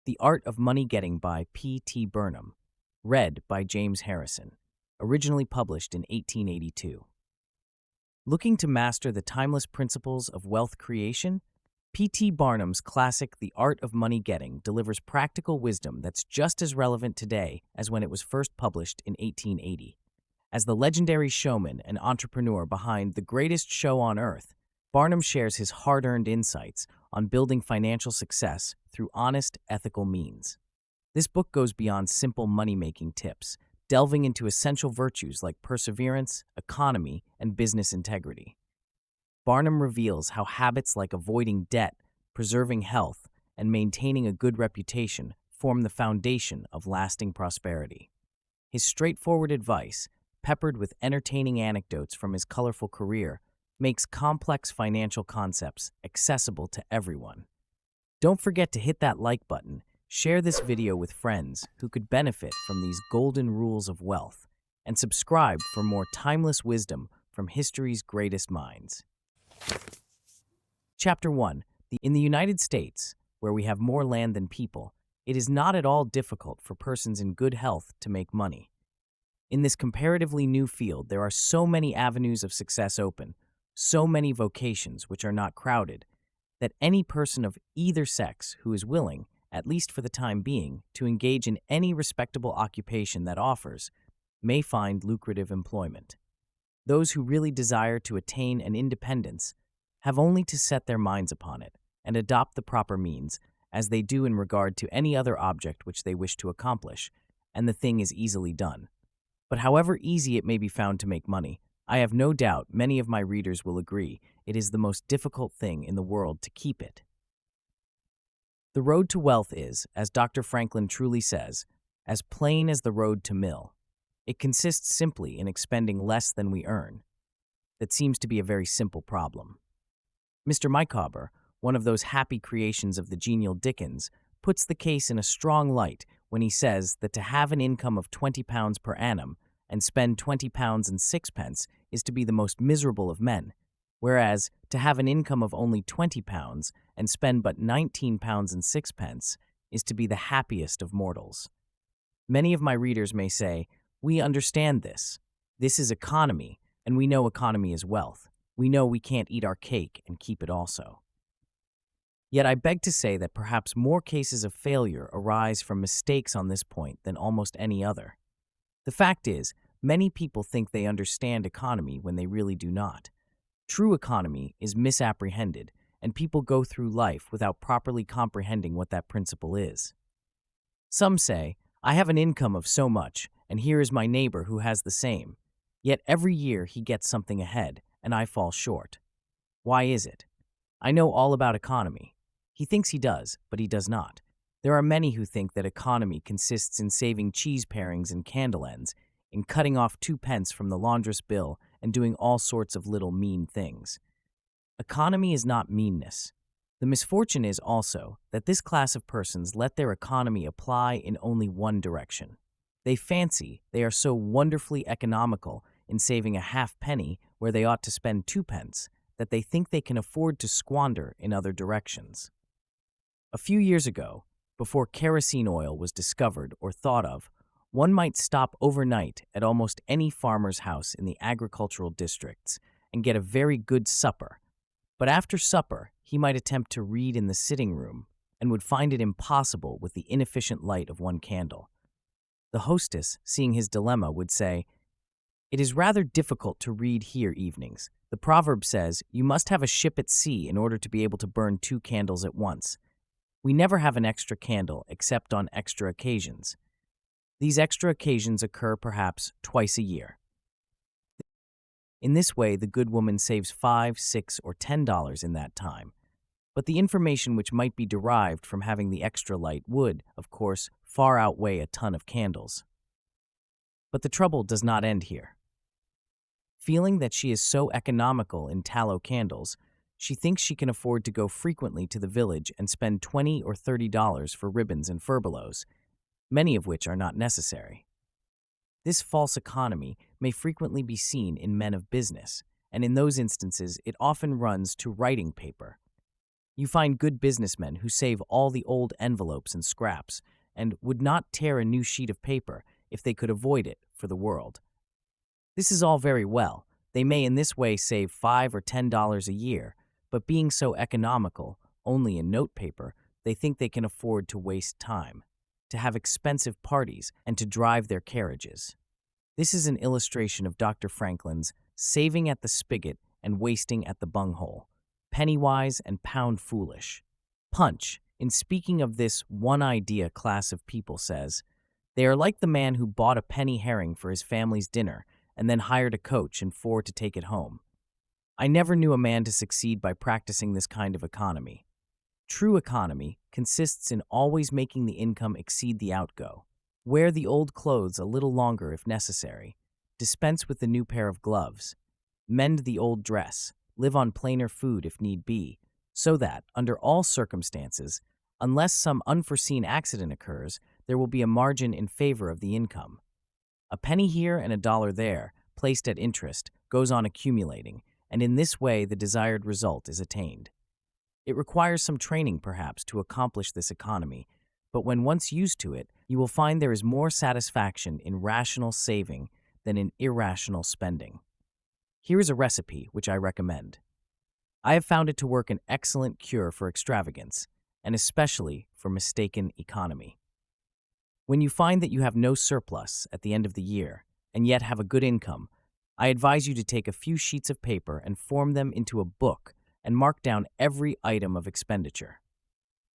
The Art of Money Getting by P.T. Barnum, read by James Harrison, originally published in 1882. Looking to master the timeless principles of wealth creation? P.T. Barnum's classic The Art of Money Getting delivers practical wisdom that's just as relevant today as when it was first published in 1880. As the legendary showman and entrepreneur behind the greatest show on earth, Barnum shares his hard-earned insights on building financial success through honest, ethical means. This book goes beyond simple money-making tips, delving into essential virtues like perseverance, economy, and business integrity. Barnum reveals how habits like avoiding debt, preserving health, and maintaining a good reputation form the foundation of lasting prosperity. His straightforward advice, peppered with entertaining anecdotes from his colorful career, makes complex financial concepts accessible to everyone. Don't forget to hit that like button, share this video with friends who could benefit from these golden rules of wealth, and subscribe for more timeless wisdom from history's greatest minds. Chapter 1. In the United States, where we have more land than people, it is not at all difficult for persons in good health to make money. In this comparatively new field, there are so many avenues of success open, so many vocations which are not crowded, that any person of either sex who is willing, at least for the time being, to engage in any respectable occupation that offers, may find lucrative employment. Those who really desire to attain an independence have only to set their minds upon it and adopt the proper means, as they do in regard to any other object which they wish to accomplish, and the thing is easily done. But however easy it may be found to make money, I have no doubt many of my readers will agree it is the most difficult thing in the world to keep it. The road to wealth is, as Dr. Franklin truly says, as plain as the road to mill. It consists simply in expending less than we earn. That seems to be a very simple problem. Mr. Micawber, one of those happy creations of the genial Dickens, puts the case in a strong light when he says that to have an income of £20 per annum and spend £20 and sixpence is to be the most miserable of men, whereas to have an income of only £20 and spend but £19 and sixpence is to be the happiest of mortals. Many of my readers may say, "We understand this. This is economy, and we know economy is wealth. We know we can't eat our cake and keep it also." Yet I beg to say that perhaps more cases of failure arise from mistakes on this point than almost any other. The fact is, many people think they understand economy when they really do not. True economy is misapprehended, and people go through life without properly comprehending what that principle is. Some say, "I have an income of so much, and here is my neighbor who has the same. Yet every year he gets something ahead, and I fall short. Why is it? I know all about economy." He thinks he does, but he does not. There are many who think that economy consists in saving cheese parings and candle ends, in cutting off 2 pence from the laundress bill, and doing all sorts of little mean things. Economy is not meanness. The misfortune is also that this class of persons let their economy apply in only one direction. They fancy they are so wonderfully economical in saving a halfpenny where they ought to spend 2 pence that they think they can afford to squander in other directions. A few years ago, before kerosene oil was discovered or thought of, one might stop overnight at almost any farmer's house in the agricultural districts and get a very good supper. But after supper, he might attempt to read in the sitting room and would find it impossible with the inefficient light of one candle. The hostess, seeing his dilemma, would say, "It is rather difficult to read here evenings. The proverb says, 'You must have a ship at sea in order to be able to burn 2 candles at once.' We never have an extra candle except on extra occasions. These extra occasions occur perhaps twice a year." In this way, the good woman saves $5, $6, or $10 in that time. But the information which might be derived from having the extra light would, of course, far outweigh a ton of candles. But the trouble does not end here. Feeling that she is so economical in tallow candles, she thinks she can afford to go frequently to the village and spend $20 or $30 for ribbons and furbelows, many of which are not necessary. This false economy may frequently be seen in men of business, and in those instances it often runs to writing paper. You find good businessmen who save all the old envelopes and scraps and would not tear a new sheet of paper if they could avoid it for the world. This is all very well. They may in this way save $5 or $10 a year, but being so economical, only in note paper, they think they can afford to waste time, to have expensive parties, and to drive their carriages. This is an illustration of Dr. Franklin's saving at the spigot and wasting at the bunghole, penny wise and pound foolish. Punch, in speaking of this one-idea class of people, says, "They are like the man who bought a penny herring for his family's dinner and then hired a coach and four to take it home. I never knew a man to succeed by practicing this kind of economy. True economy consists in always making the income exceed the outgo. Wear the old clothes a little longer if necessary. Dispense with the new pair of gloves. Mend the old dress. Live on plainer food if need be, so that, under all circumstances, unless some unforeseen accident occurs, there will be a margin in favor of the income. A penny here and a dollar there, placed at interest, goes on accumulating, and in this way the desired result is attained. It requires some training, perhaps, to accomplish this economy, but when once used to it, you will find there is more satisfaction in rational saving than in irrational spending. Here is a recipe which I recommend. I have found it to work an excellent cure for extravagance, and especially for mistaken economy. When you find that you have no surplus at the end of the year, and yet have a good income, I advise you to take a few sheets of paper and form them into a book and mark down every item of expenditure.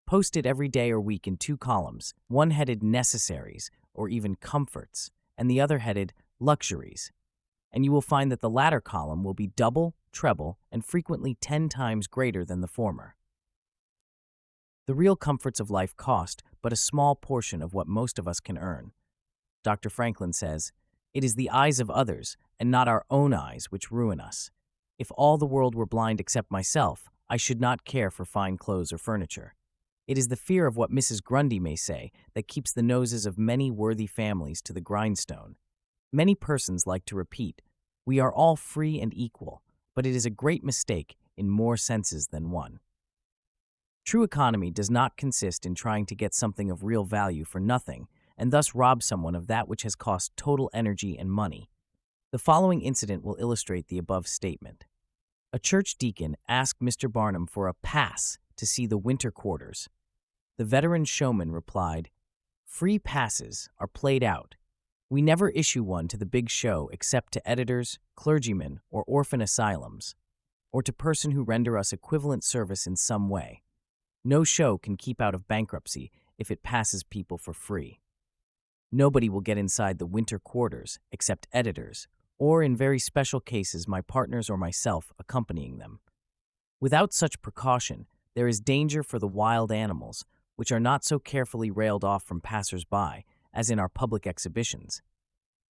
Post it every day or week in 2 columns, one headed necessaries or even comforts, and the other headed luxuries, and you will find that the latter column will be double, treble, and frequently 10 times greater than the former. The real comforts of life cost but a small portion of what most of us can earn. Dr. Franklin says, "It is the eyes of others, and not our own eyes, which ruin us. If all the world were blind except myself, I should not care for fine clothes or furniture. It is the fear of what Mrs. Grundy may say that keeps the noses of many worthy families to the grindstone. Many persons like to repeat, 'We are all free and equal,' but it is a great mistake in more senses than one. True economy does not consist in trying to get something of real value for nothing, and thus rob someone of that which has cost total energy and money. The following incident will illustrate the above statement. A church deacon asked Mr. Barnum for a pass to see the winter quarters. The veteran showman replied, "Free passes are played out. We never issue one to the big show except to editors, clergymen, or orphan asylums, or to persons who render us equivalent service in some way. No show can keep out of bankruptcy if it passes people for free. Nobody will get inside the winter quarters except editors, or in very special cases my partners or myself accompanying them. Without such precaution, there is danger for the wild animals, which are not so carefully railed off from passers-by as in our public exhibitions.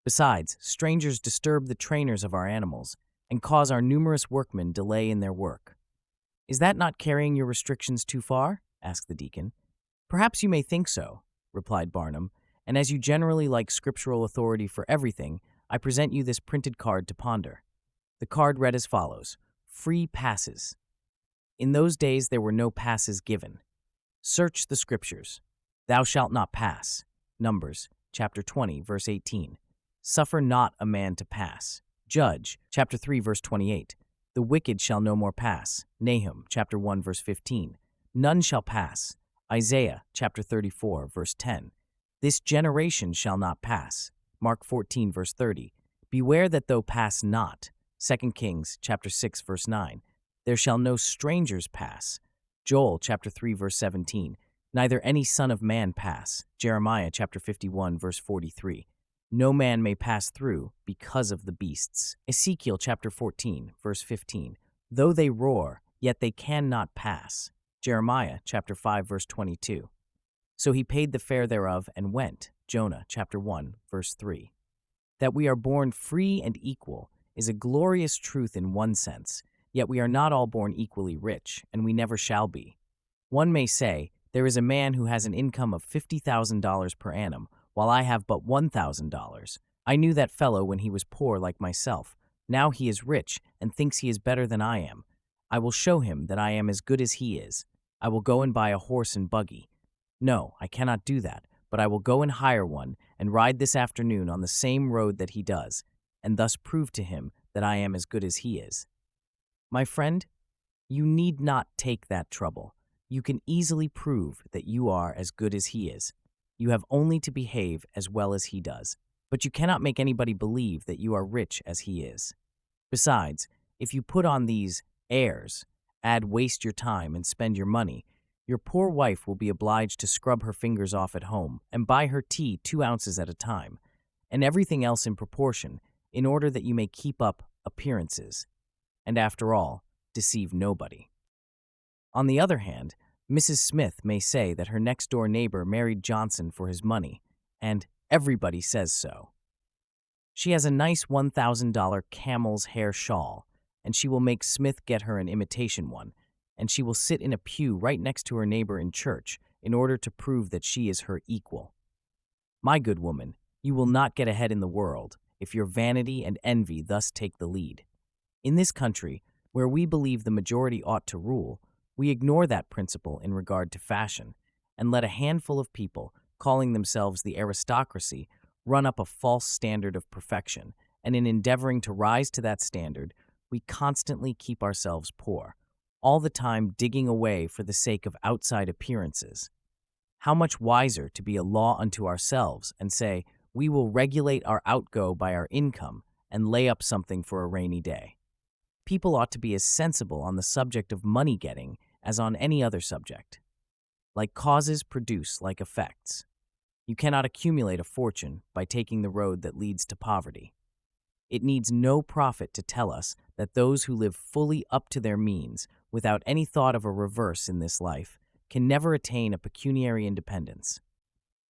Besides, strangers disturb the trainers of our animals and cause our numerous workmen delay in their work." "Is that not carrying your restrictions too far?" asked the deacon. "Perhaps you may think so," replied Barnum, "and as you generally like scriptural authority for everything, I present you this printed card to ponder." The card read as follows: "Free passes." In those days there were no passes given. Search the scriptures. "Thou shalt not pass." Numbers, chapter 20, verse 18. "Suffer not a man to pass." Judge, chapter 3, verse 28. "The wicked shall no more pass." Nahum, chapter 1, verse 15. "None shall pass." Isaiah, chapter 34, verse 10. "This generation shall not pass." Mark 14, verse 30. "Beware that thou pass not." 2 Kings, chapter 6, verse 9. "There shall no strangers pass." Joel, chapter 3, verse 17. "Neither any son of man pass." Jeremiah, chapter 51, verse 43. "No man may pass through because of the beasts." Ezekiel, chapter 14, verse 15. "Though they roar, yet they cannot pass." Jeremiah, chapter 5, verse 22. "So he paid the fare thereof and went." Jonah, chapter 1, verse 3. That we are born free and equal is a glorious truth in one sense, yet we are not all born equally rich, and we never shall be. One may say, there is a man who has an income of $50,000 per annum, while I have but $1,000. I knew that fellow when he was poor like myself. Now he is rich and thinks he is better than I am. I will show him that I am as good as he is. I will go and buy a horse and buggy. No, I cannot do that, but I will go and hire one and ride this afternoon on the same road that he does, and thus prove to him that I am as good as he is. My friend, you need not take that trouble. You can easily prove that you are as good as he is. You have only to behave as well as he does. But you cannot make anybody believe that you are rich as he is. Besides, if you put on these airs, waste your time and spend your money, your poor wife will be obliged to scrub her fingers off at home and buy her tea 2 ounces at a time, and everything else in proportion, in order that you may keep up appearances, and after all, deceive nobody. On the other hand, Mrs. Smith may say that her next-door neighbor married Johnson for his money, and everybody says so. She has a nice $1,000 camel's hair shawl, and she will make Smith get her an imitation one, and she will sit in a pew right next to her neighbor in church in order to prove that she is her equal. My good woman, you will not get ahead in the world if your vanity and envy thus take the lead. In this country, where we believe the majority ought to rule, we ignore that principle in regard to fashion, and let a handful of people, calling themselves the aristocracy, run up a false standard of perfection, and in endeavoring to rise to that standard, we constantly keep ourselves poor, all the time digging away for the sake of outside appearances. How much wiser to be a law unto ourselves and say, we will regulate our outgo by our income and lay up something for a rainy day. People ought to be as sensible on the subject of money getting as on any other subject. Like causes produce like effects. You cannot accumulate a fortune by taking the road that leads to poverty. It needs no prophet to tell us that those who live fully up to their means, without any thought of a reverse in this life, can never attain a pecuniary independence.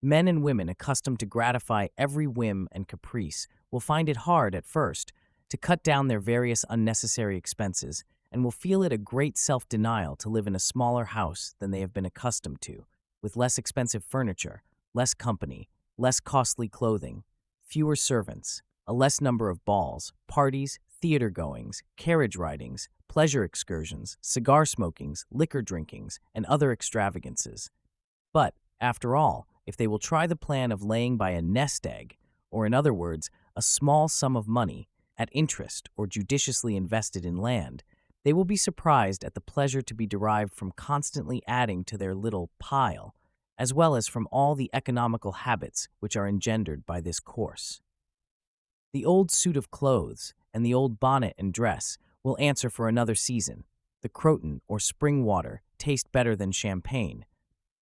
Men and women accustomed to gratify every whim and caprice will find it hard at first to cut down their various unnecessary expenses, and will feel it a great self-denial to live in a smaller house than they have been accustomed to, with less expensive furniture, less company, less costly clothing, fewer servants, a less number of balls, parties, theater goings, carriage ridings, pleasure excursions, cigar smokings, liquor drinkings, and other extravagances. But, after all, if they will try the plan of laying by a nest egg, or in other words, a small sum of money, at interest or judiciously invested in land, they will be surprised at the pleasure to be derived from constantly adding to their little pile, as well as from all the economical habits which are engendered by this course. The old suit of clothes and the old bonnet and dress will answer for another season. The croton or spring water taste better than champagne.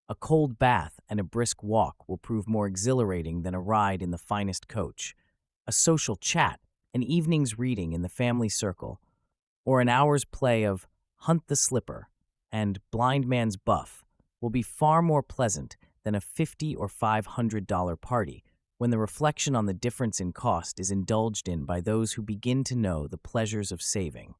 A cold bath and a brisk walk will prove more exhilarating than a ride in the finest coach. A social chat, an evening's reading in the family circle, or an hour's play of Hunt the Slipper and Blind Man's Buff will be far more pleasant than a $50 or $500 party when the reflection on the difference in cost is indulged in by those who begin to know the pleasures of saving.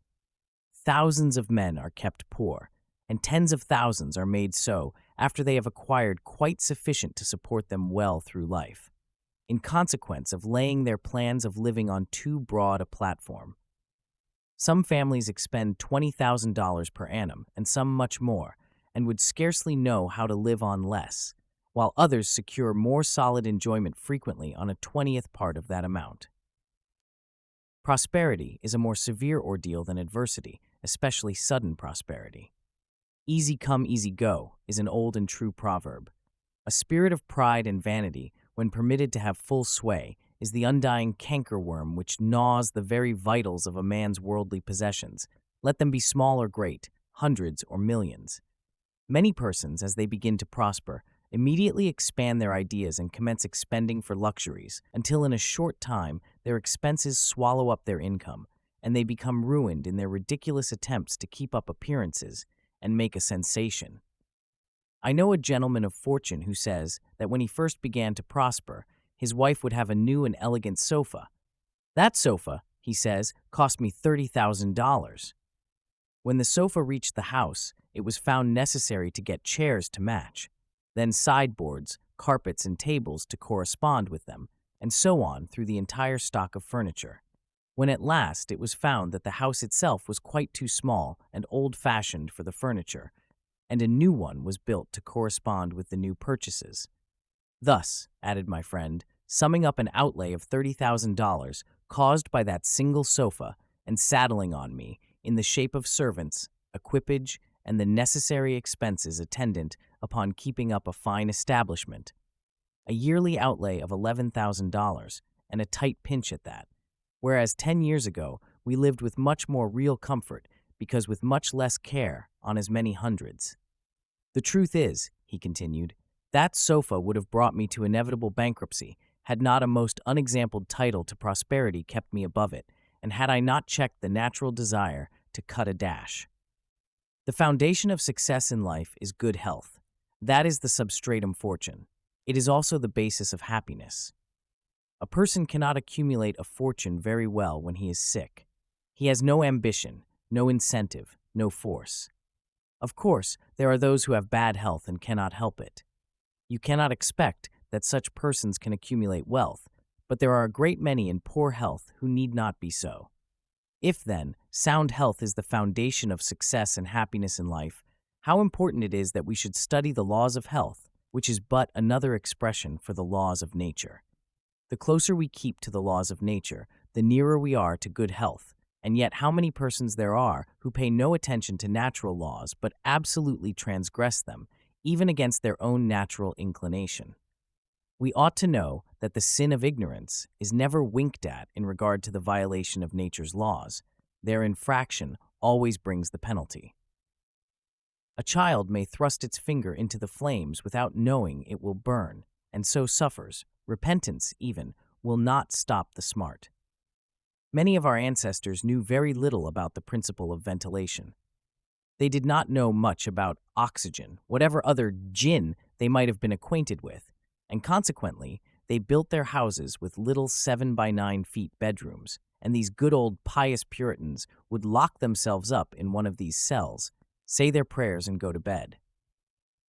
Thousands of men are kept poor, and tens of thousands are made so after they have acquired quite sufficient to support them well through life, in consequence of laying their plans of living on too broad a platform. Some families expend $20,000 per annum, and some much more, and would scarcely know how to live on less, while others secure more solid enjoyment frequently on a 20th part of that amount. Prosperity is a more severe ordeal than adversity, especially sudden prosperity. Easy come, easy go is an old and true proverb. A spirit of pride and vanity, when permitted to have full sway, is the undying cankerworm which gnaws the very vitals of a man's worldly possessions, let them be small or great, hundreds or millions. Many persons, as they begin to prosper, immediately expand their ideas and commence expending for luxuries, until in a short time their expenses swallow up their income, and they become ruined in their ridiculous attempts to keep up appearances and make a sensation. I know a gentleman of fortune who says that when he first began to prosper, his wife would have a new and elegant sofa. That sofa, he says, cost me $30,000. When the sofa reached the house, it was found necessary to get chairs to match, then sideboards, carpets, and tables to correspond with them, and so on through the entire stock of furniture. When at last it was found that the house itself was quite too small and old-fashioned for the furniture, and a new one was built to correspond with the new purchases. Thus, added my friend, summing up an outlay of $30,000 caused by that single sofa and saddling on me in the shape of servants, equipage, and the necessary expenses attendant upon keeping up a fine establishment. A yearly outlay of $11,000, and a tight pinch at that, whereas 10 years ago we lived with much more real comfort because with much less care on as many hundreds. The truth is, he continued, that sofa would have brought me to inevitable bankruptcy had not a most unexampled title to prosperity kept me above it, and had I not checked the natural desire to cut a dash. The foundation of success in life is good health. That is the substratum fortune. It is also the basis of happiness. A person cannot accumulate a fortune very well when he is sick. He has no ambition, no incentive, no force. Of course, there are those who have bad health and cannot help it. You cannot expect that such persons can accumulate wealth, but there are a great many in poor health who need not be so. If, then, sound health is the foundation of success and happiness in life, how important it is that we should study the laws of health, which is but another expression for the laws of nature. The closer we keep to the laws of nature, the nearer we are to good health, and yet how many persons there are who pay no attention to natural laws but absolutely transgress them, even against their own natural inclination. We ought to know that the sin of ignorance is never winked at in regard to the violation of nature's laws. Their infraction always brings the penalty. A child may thrust its finger into the flames without knowing it will burn, and so suffers. Repentance, even, will not stop the smart. Many of our ancestors knew very little about the principle of ventilation. They did not know much about oxygen, whatever other gin they might have been acquainted with, and consequently, they built their houses with little 7 by 9 feet bedrooms, and these good old pious Puritans would lock themselves up in one of these cells, say their prayers, and go to bed.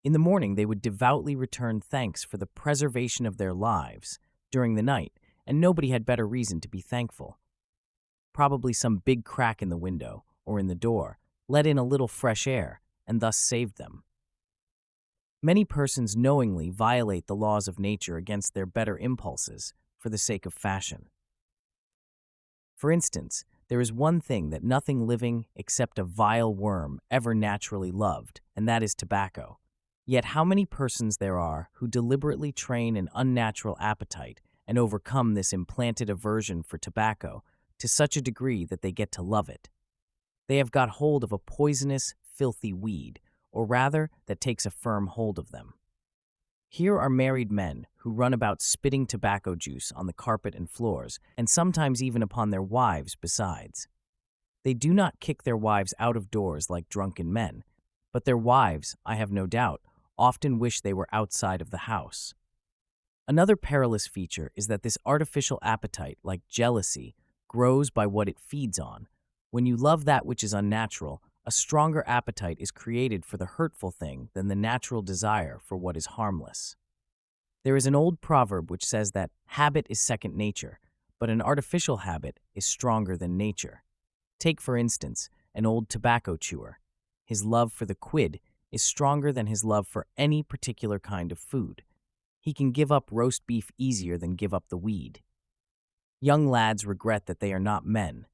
In the morning, they would devoutly return thanks for the preservation of their lives during the night, and nobody had better reason to be thankful. Probably some big crack in the window or in the door let in a little fresh air and thus saved them. Many persons knowingly violate the laws of nature against their better impulses for the sake of fashion. For instance, there is one thing that nothing living except a vile worm ever naturally loved, and that is tobacco. Yet how many persons there are who deliberately train an unnatural appetite and overcome this implanted aversion for tobacco to such a degree that they get to love it. They have got hold of a poisonous, filthy weed, or rather, that takes a firm hold of them. Here are married men who run about spitting tobacco juice on the carpet and floors, and sometimes even upon their wives besides. They do not kick their wives out of doors like drunken men, but their wives, I have no doubt, often wish they were outside of the house. Another perilous feature is that this artificial appetite, like jealousy, grows by what it feeds on. When you love that which is unnatural, a stronger appetite is created for the hurtful thing than the natural desire for what is harmless. There is an old proverb which says that habit is second nature, but an artificial habit is stronger than nature. Take, for instance, an old tobacco chewer. His love for the quid is stronger than his love for any particular kind of food. He can give up roast beef easier than give up the weed. Young lads regret that they are not men.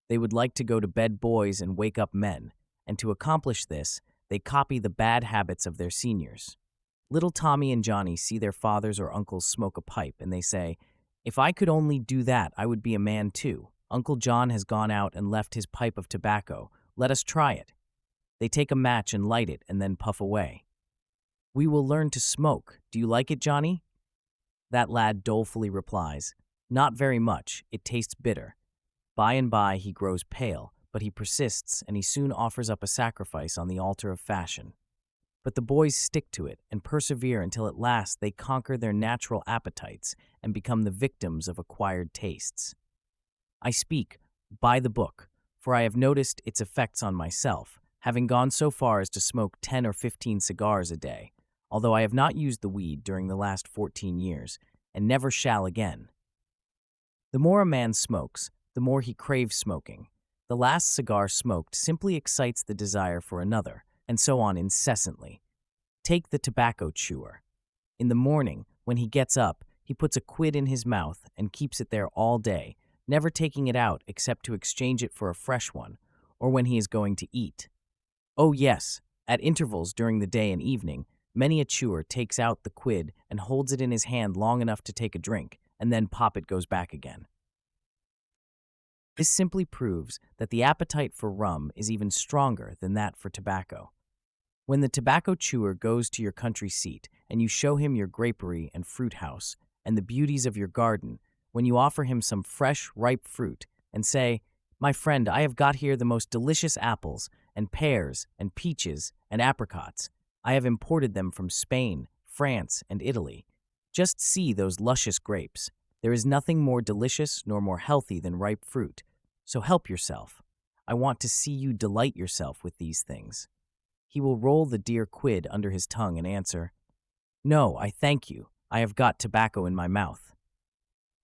They would like to go to bed boys and wake up men, and to accomplish this, they copy the bad habits of their seniors. Little Tommy and Johnny see their fathers or uncles smoke a pipe, and they say, "If I could only do that, I would be a man too. Uncle John has gone out and left his pipe of tobacco. Let us try it." They take a match and light it and then puff away. "We will learn to smoke. Do you like it, Johnny?" That lad dolefully replies, "Not very much. It tastes bitter." By and by he grows pale, but he persists, and he soon offers up a sacrifice on the altar of fashion. But the boys stick to it and persevere until at last they conquer their natural appetites and become the victims of acquired tastes. I speak by the book, for I have noticed its effects on myself, having gone so far as to smoke 10 or 15 cigars a day, although I have not used the weed during the last 14 years, and never shall again. The more a man smokes, the more he craves smoking. The last cigar smoked simply excites the desire for another, and so on incessantly. Take the tobacco chewer. In the morning, when he gets up, he puts a quid in his mouth and keeps it there all day, never taking it out except to exchange it for a fresh one, or when he is going to eat. Oh yes, at intervals during the day and evening, many a chewer takes out the quid and holds it in his hand long enough to take a drink, and then pop it goes back again. This simply proves that the appetite for rum is even stronger than that for tobacco. When the tobacco chewer goes to your country seat and you show him your grapery and fruit house and the beauties of your garden, when you offer him some fresh, ripe fruit and say, "My friend, I have got here the most delicious apples and pears and peaches and apricots. I have imported them from Spain, France, and Italy. Just see those luscious grapes. There is nothing more delicious nor more healthy than ripe fruit. So help yourself. I want to see you delight yourself with these things." He will roll the dear quid under his tongue and answer, "No, I thank you. I have got tobacco in my mouth."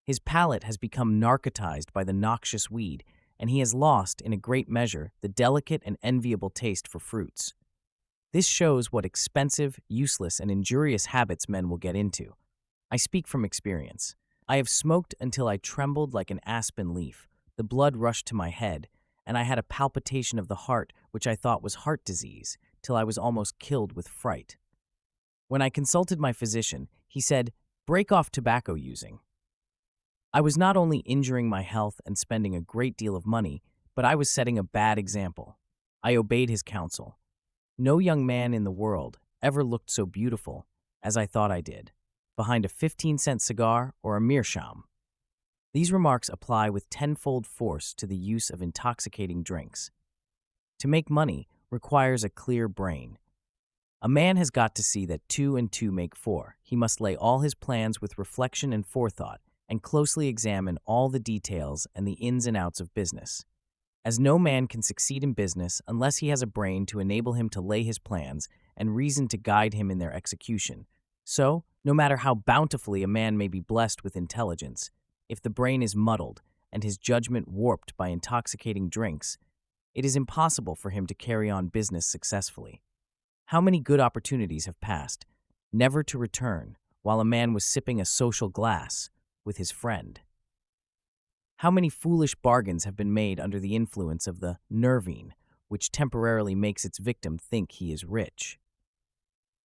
His palate has become narcotized by the noxious weed, and he has lost, in a great measure, the delicate and enviable taste for fruits. This shows what expensive, useless, and injurious habits men will get into. I speak from experience. I have smoked until I trembled like an aspen leaf, the blood rushed to my head, and I had a palpitation of the heart which I thought was heart disease, till I was almost killed with fright. When I consulted my physician, he said, "Break off tobacco using." I was not only injuring my health and spending a great deal of money, but I was setting a bad example. I obeyed his counsel. No young man in the world ever looked so beautiful as I thought I did, behind a 15-cent cigar or a meerschaum. These remarks apply with tenfold force to the use of intoxicating drinks. To make money requires a clear brain. A man has got to see that 2 and 2 make 4. He must lay all his plans with reflection and forethought, and closely examine all the details and the ins and outs of business. As no man can succeed in business unless he has a brain to enable him to lay his plans and reason to guide him in their execution. So, no matter how bountifully a man may be blessed with intelligence, if the brain is muddled and his judgment warped by intoxicating drinks, it is impossible for him to carry on business successfully. How many good opportunities have passed, never to return, while a man was sipping a social glass with his friend? How many foolish bargains have been made under the influence of the nervine, which temporarily makes its victim think he is rich?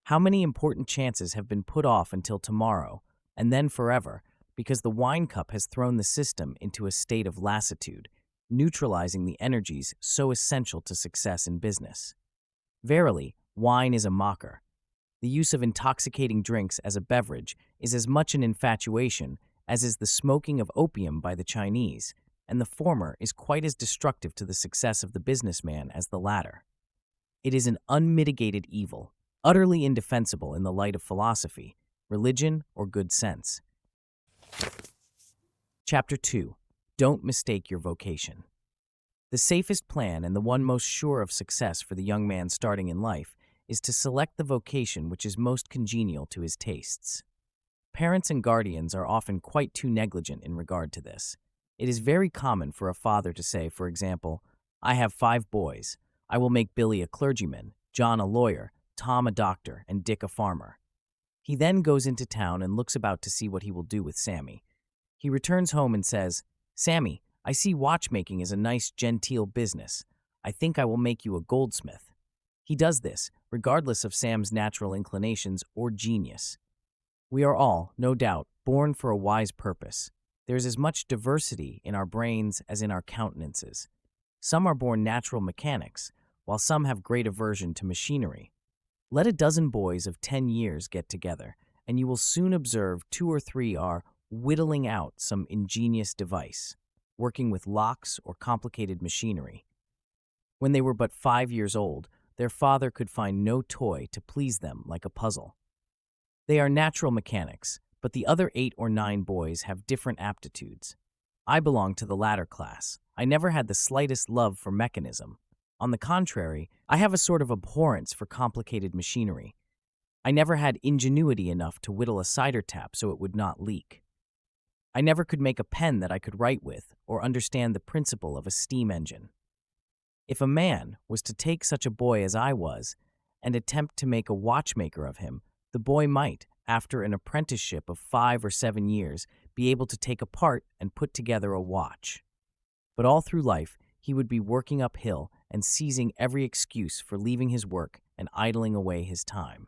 How many important chances have been put off until tomorrow, and then forever, because the wine cup has thrown the system into a state of lassitude, neutralizing the energies so essential to success in business? Verily, wine is a mocker. The use of intoxicating drinks as a beverage is as much an infatuation as is the smoking of opium by the Chinese, and the former is quite as destructive to the success of the businessman as the latter. It is an unmitigated evil, utterly indefensible in the light of philosophy, religion, or good sense. Chapter 2. Don't mistake your vocation. The safest plan and the one most sure of success for the young man starting in life is to select the vocation which is most congenial to his tastes. Parents and guardians are often quite too negligent in regard to this. It is very common for a father to say, for example, "I have 5 boys. I will make Billy a clergyman, John a lawyer, Tom a doctor, and Dick a farmer." He then goes into town and looks about to see what he will do with Sammy. He returns home and says, "Sammy, I see watchmaking is a nice, genteel business. I think I will make you a goldsmith." He does this, regardless of Sam's natural inclinations or genius. We are all, no doubt, born for a wise purpose. There is as much diversity in our brains as in our countenances. Some are born natural mechanics, while some have great aversion to machinery. Let a dozen boys of 10 years get together, and you will soon observe 2 or 3 are whittling out some ingenious device, working with locks or complicated machinery. When they were but 5 years old, their father could find no toy to please them like a puzzle. They are natural mechanics, but the other 8 or 9 boys have different aptitudes. I belong to the latter class. I never had the slightest love for mechanism. On the contrary, I have a sort of abhorrence for complicated machinery. I never had ingenuity enough to whittle a cider tap so it would not leak. I never could make a pen that I could write with or understand the principle of a steam engine. If a man was to take such a boy as I was and attempt to make a watchmaker of him, the boy might, after an apprenticeship of 5 or 7 years, be able to take apart and put together a watch. But all through life, he would be working uphill and seizing every excuse for leaving his work and idling away his time.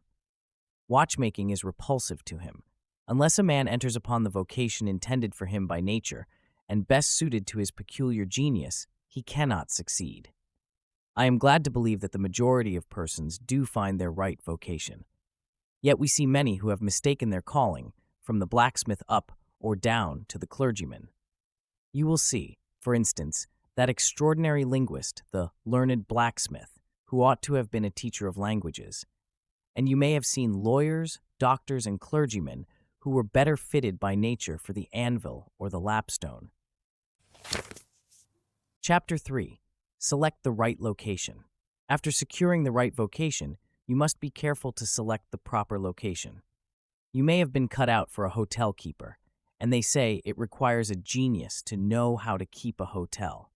Watchmaking is repulsive to him. Unless a man enters upon the vocation intended for him by nature and best suited to his peculiar genius, he cannot succeed. I am glad to believe that the majority of persons do find their right vocation. Yet we see many who have mistaken their calling, from the blacksmith up or down to the clergyman. You will see, for instance, that extraordinary linguist, the learned blacksmith, who ought to have been a teacher of languages. And you may have seen lawyers, doctors, and clergymen who were better fitted by nature for the anvil or the lapstone. Chapter 3. Select the right location. After securing the right vocation, you must be careful to select the proper location. You may have been cut out for a hotel keeper, and they say it requires a genius to know how to keep a hotel.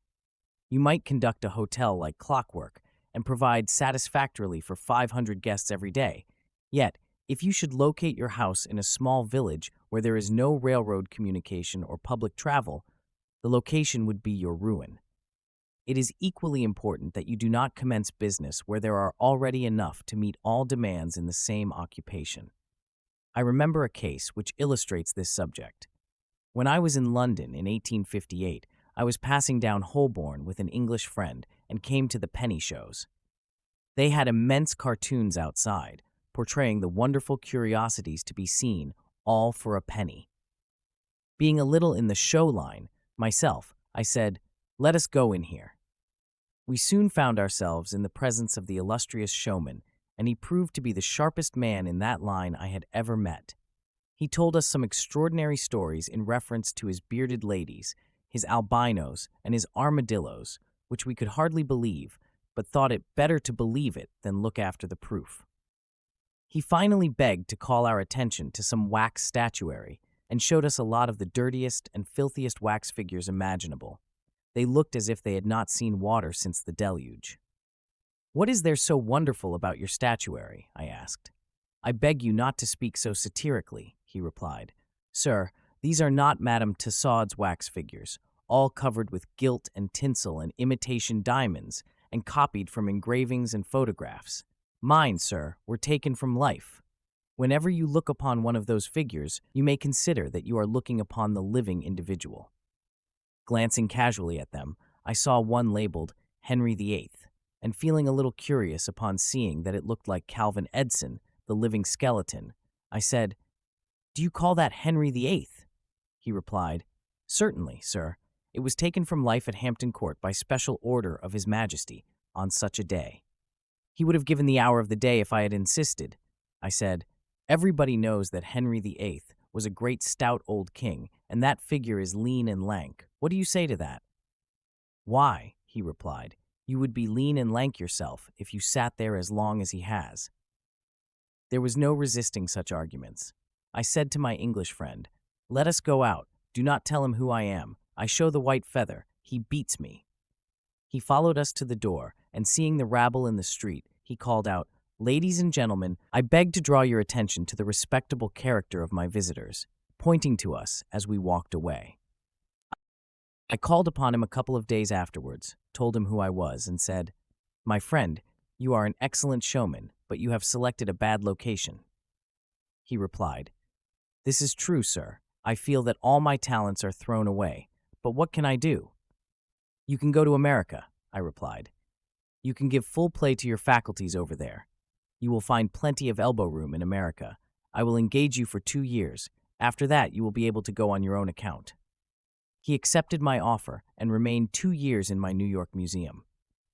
You might conduct a hotel like clockwork and provide satisfactorily for 500 guests every day. Yet, if you should locate your house in a small village where there is no railroad communication or public travel, the location would be your ruin. It is equally important that you do not commence business where there are already enough to meet all demands in the same occupation. I remember a case which illustrates this subject. When I was in London in 1858, I was passing down Holborn with an English friend and came to the penny shows. They had immense cartoons outside, portraying the wonderful curiosities to be seen, all for a penny. Being a little in the show line, myself, I said, "Let us go in here." We soon found ourselves in the presence of the illustrious showman, and he proved to be the sharpest man in that line I had ever met. He told us some extraordinary stories in reference to his bearded ladies, his albinos, and his armadillos, which we could hardly believe, but thought it better to believe it than look after the proof. He finally begged to call our attention to some wax statuary and showed us a lot of the dirtiest and filthiest wax figures imaginable. They looked as if they had not seen water since the deluge. "What is there so wonderful about your statuary?" I asked. "I beg you not to speak so satirically," he replied. "Sir, these are not Madame Tussaud's wax figures, all covered with gilt and tinsel and imitation diamonds, and copied from engravings and photographs. Mine, sir, were taken from life. Whenever you look upon one of those figures, you may consider that you are looking upon the living individual." Glancing casually at them, I saw one labeled Henry VIII, and feeling a little curious upon seeing that it looked like Calvin Edson, the living skeleton, I said, "Do you call that Henry VIII?" He replied, "Certainly, sir. It was taken from life at Hampton Court by special order of His Majesty on such a day." He would have given the hour of the day if I had insisted. I said, "Everybody knows that Henry VIII was a great stout old king, and that figure is lean and lank. What do you say to that?" "Why," he replied, "you would be lean and lank yourself if you sat there as long as he has." There was no resisting such arguments. I said to my English friend, "Let us go out. Do not tell him who I am. I show the white feather. He beats me." He followed us to the door, and seeing the rabble in the street, he called out, "Ladies and gentlemen, I beg to draw your attention to the respectable character of my visitors," pointing to us as we walked away. I called upon him a couple of days afterwards, told him who I was, and said, "My friend, you are an excellent showman, but you have selected a bad location." He replied, "This is true, sir. I feel that all my talents are thrown away, but what can I do?" "You can go to America," I replied. "You can give full play to your faculties over there. You will find plenty of elbow room in America. I will engage you for 2 years. After that, you will be able to go on your own account." He accepted my offer and remained 2 years in my New York museum.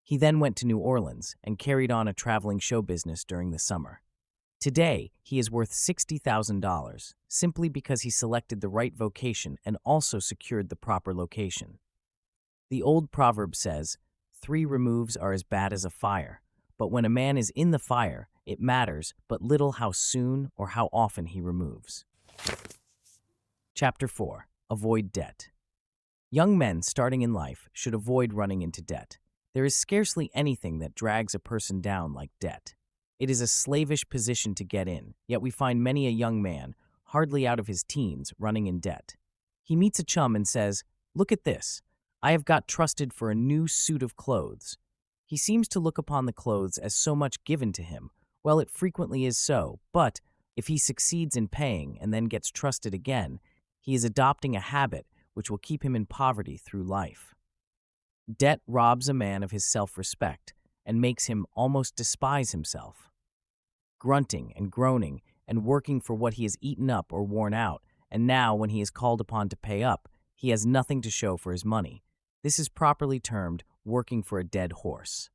He then went to New Orleans and carried on a traveling show business during the summer. Today, he is worth $60,000 simply because he selected the right vocation and also secured the proper location. The old proverb says, 3 removes are as bad as a fire, but when a man is in the fire, it matters but little how soon or how often he removes. Chapter 4. Avoid debt. Young men starting in life should avoid running into debt. There is scarcely anything that drags a person down like debt. It is a slavish position to get in, yet we find many a young man, hardly out of his teens, running in debt. He meets a chum and says, "Look at this. I have got trusted for a new suit of clothes." He seems to look upon the clothes as so much given to him. Well, it frequently is so, but if he succeeds in paying and then gets trusted again, he is adopting a habit which will keep him in poverty through life. Debt robs a man of his self-respect and makes him almost despise himself. Grunting and groaning and working for what he has eaten up or worn out, and now when he is called upon to pay up, he has nothing to show for his money. This is properly termed working for a dead horse.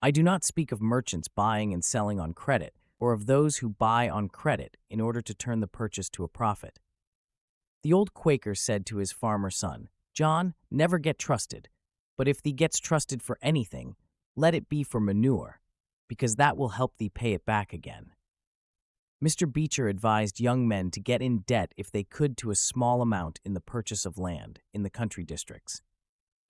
I do not speak of merchants buying and selling on credit, or of those who buy on credit in order to turn the purchase to a profit. The old Quaker said to his farmer son, "John, never get trusted, but if thee gets trusted for anything, let it be for manure, because that will help thee pay it back again." Mr. Beecher advised young men to get in debt if they could to a small amount in the purchase of land in the country districts.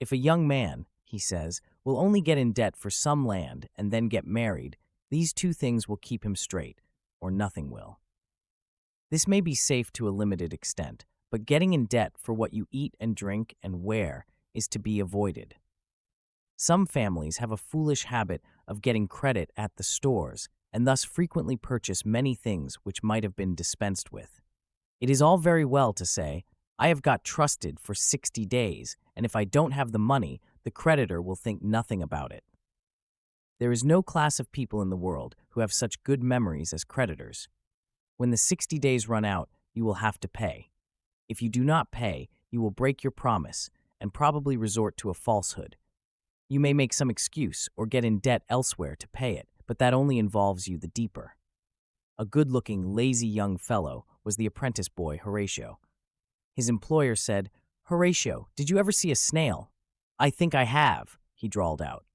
If a young man, he says, will only get in debt for some land and then get married, these two things will keep him straight, or nothing will. This may be safe to a limited extent, but getting in debt for what you eat and drink and wear is to be avoided. Some families have a foolish habit of getting credit at the stores and thus frequently purchase many things which might have been dispensed with. It is all very well to say, "I have got trusted for 60 days, and if I don't have the money, the creditor will think nothing about it." There is no class of people in the world who have such good memories as creditors. When the 60 days run out, you will have to pay. If you do not pay, you will break your promise and probably resort to a falsehood. You may make some excuse or get in debt elsewhere to pay it, but that only involves you the deeper. A good-looking, lazy young fellow was the apprentice boy Horatio. His employer said, "Horatio, did you ever see a snail?" "I think I have," he drawled out.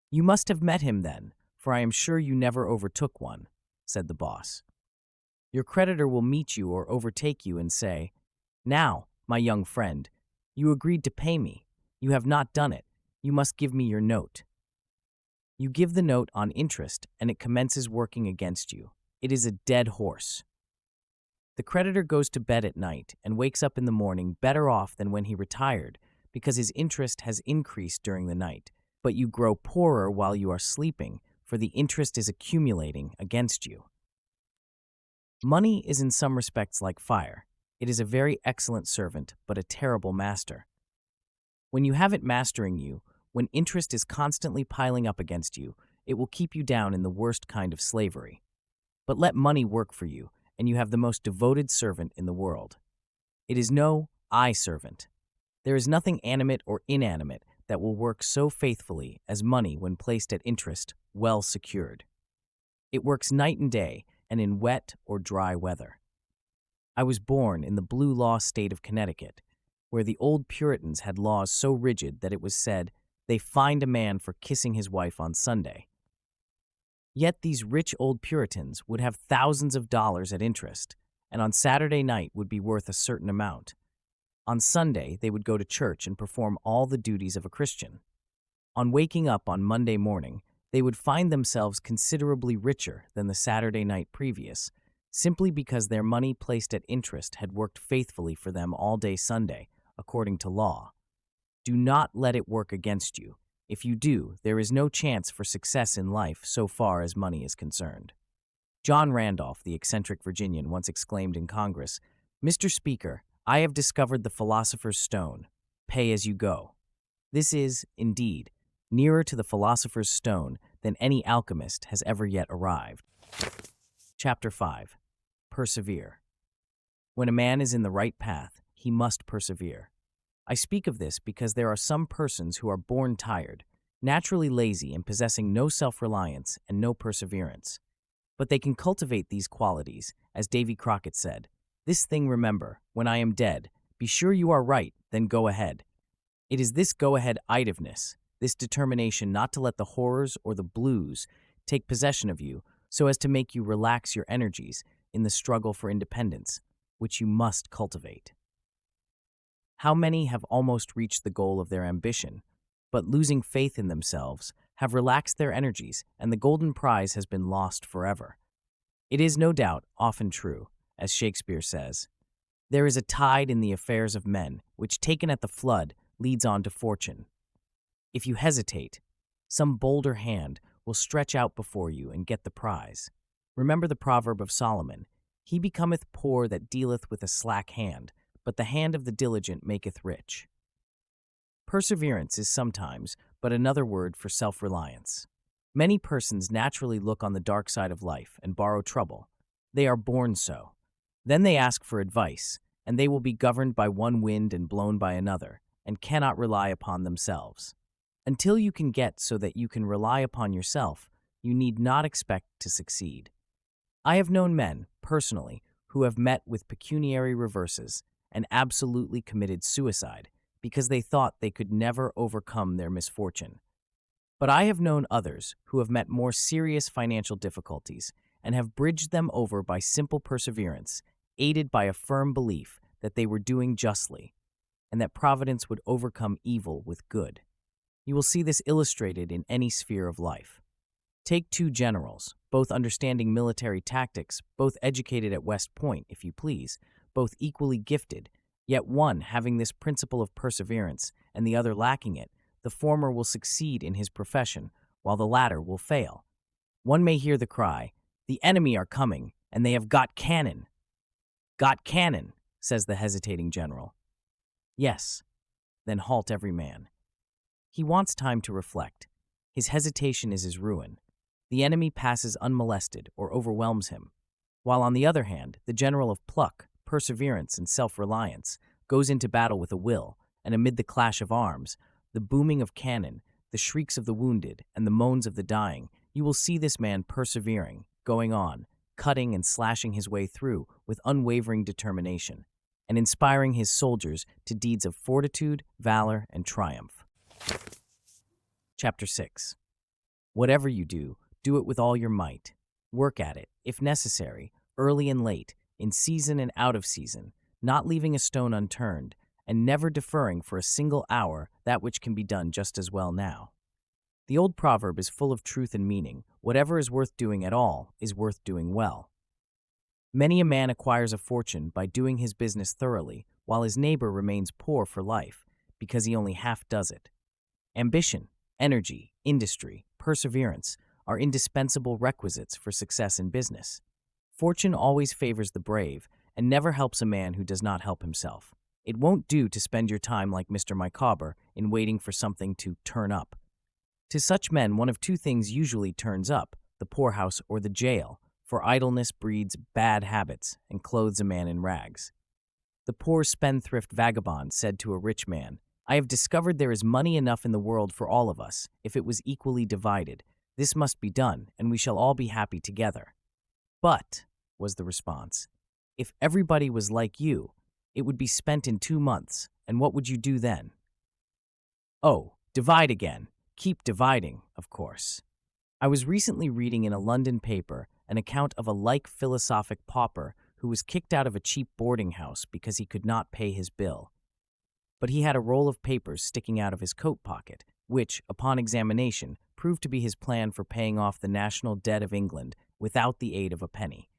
"You must have met him then, for I am sure you never overtook one," said the boss. Your creditor will meet you or overtake you and say, "Now, my young friend, you agreed to pay me. You have not done it. You must give me your note." You give the note on interest, and it commences working against you. It is a dead horse. The creditor goes to bed at night and wakes up in the morning better off than when he retired, because his interest has increased during the night, but you grow poorer while you are sleeping, for the interest is accumulating against you. Money is in some respects like fire. It is a very excellent servant, but a terrible master. When you have it mastering you, when interest is constantly piling up against you, it will keep you down in the worst kind of slavery. But let money work for you, and you have the most devoted servant in the world. It is no I servant. There is nothing animate or inanimate that will work so faithfully as money when placed at interest, well secured. It works night and day, and in wet or dry weather. I was born in the blue law state of Connecticut, where the old Puritans had laws so rigid that it was said, "They fined a man for kissing his wife on Sunday." Yet these rich old Puritans would have thousands of dollars at interest, and on Saturday night would be worth a certain amount. On Sunday, they would go to church and perform all the duties of a Christian. On waking up on Monday morning, they would find themselves considerably richer than the Saturday night previous, simply because their money placed at interest had worked faithfully for them all day Sunday, according to law. Do not let it work against you. If you do, there is no chance for success in life so far as money is concerned. John Randolph, the eccentric Virginian, once exclaimed in Congress, "Mr. Speaker, I have discovered the philosopher's stone. Pay as you go." This is, indeed, nearer to the philosopher's stone than any alchemist has ever yet arrived. Chapter 5. Persevere. When a man is in the right path, he must persevere. I speak of this because there are some persons who are born tired, naturally lazy and possessing no self-reliance and no perseverance. But they can cultivate these qualities, as Davy Crockett said, "This thing remember, when I am dead, be sure you are right, then go ahead." It is this go-ahead itiveness, this determination not to let the horrors or the blues take possession of you so as to make you relax your energies in the struggle for independence, which you must cultivate. How many have almost reached the goal of their ambition, but losing faith in themselves, have relaxed their energies, and the golden prize has been lost forever. It is no doubt often true, as Shakespeare says, "There is a tide in the affairs of men, which taken at the flood leads on to fortune." If you hesitate, some bolder hand will stretch out before you and get the prize. Remember the proverb of Solomon, "He becometh poor that dealeth with a slack hand, but the hand of the diligent maketh rich." Perseverance is sometimes but another word for self-reliance. Many persons naturally look on the dark side of life and borrow trouble. They are born so. Then they ask for advice, and they will be governed by one wind and blown by another, and cannot rely upon themselves. Until you can get so that you can rely upon yourself, you need not expect to succeed. I have known men, personally, who have met with pecuniary reverses and absolutely committed suicide because they thought they could never overcome their misfortune. But I have known others who have met more serious financial difficulties and have bridged them over by simple perseverance, aided by a firm belief that they were doing justly and that Providence would overcome evil with good. You will see this illustrated in any sphere of life. Take two generals, both understanding military tactics, both educated at West Point, if you please, both equally gifted, yet one having this principle of perseverance and the other lacking it. The former will succeed in his profession, while the latter will fail. One may hear the cry, "The enemy are coming, and they have got cannon." "Got cannon," says the hesitating general. "Yes." "Then halt every man." He wants time to reflect. His hesitation is his ruin. The enemy passes unmolested or overwhelms him, while on the other hand, the general of pluck, perseverance, and self-reliance goes into battle with a will, and amid the clash of arms, the booming of cannon, the shrieks of the wounded, and the moans of the dying, you will see this man persevering, going on, cutting and slashing his way through with unwavering determination, and inspiring his soldiers to deeds of fortitude, valor, and triumph. Chapter 6. Whatever you do, do it with all your might. Work at it, if necessary, early and late, in season and out of season, not leaving a stone unturned, and never deferring for a single hour that which can be done just as well now. The old proverb is full of truth and meaning. Whatever is worth doing at all is worth doing well. Many a man acquires a fortune by doing his business thoroughly, while his neighbor remains poor for life, because he only half does it. Ambition, energy, industry, perseverance are indispensable requisites for success in business. Fortune always favors the brave and never helps a man who does not help himself. It won't do to spend your time like Mr. Micawber in waiting for something to turn up. To such men, one of two things usually turns up, the poorhouse or the jail, for idleness breeds bad habits and clothes a man in rags. The poor spendthrift vagabond said to a rich man, "I have discovered there is money enough in the world for all of us, if it was equally divided. This must be done, and we shall all be happy together." "But," was the response, "if everybody was like you, it would be spent in 2 months, and what would you do then?" "Oh, divide again. Keep dividing, of course." I was recently reading in a London paper an account of a like philosophic pauper who was kicked out of a cheap boarding house because he could not pay his bill. But he had a roll of papers sticking out of his coat pocket, which, upon examination, proved to be his plan for paying off the national debt of England without the aid of a penny.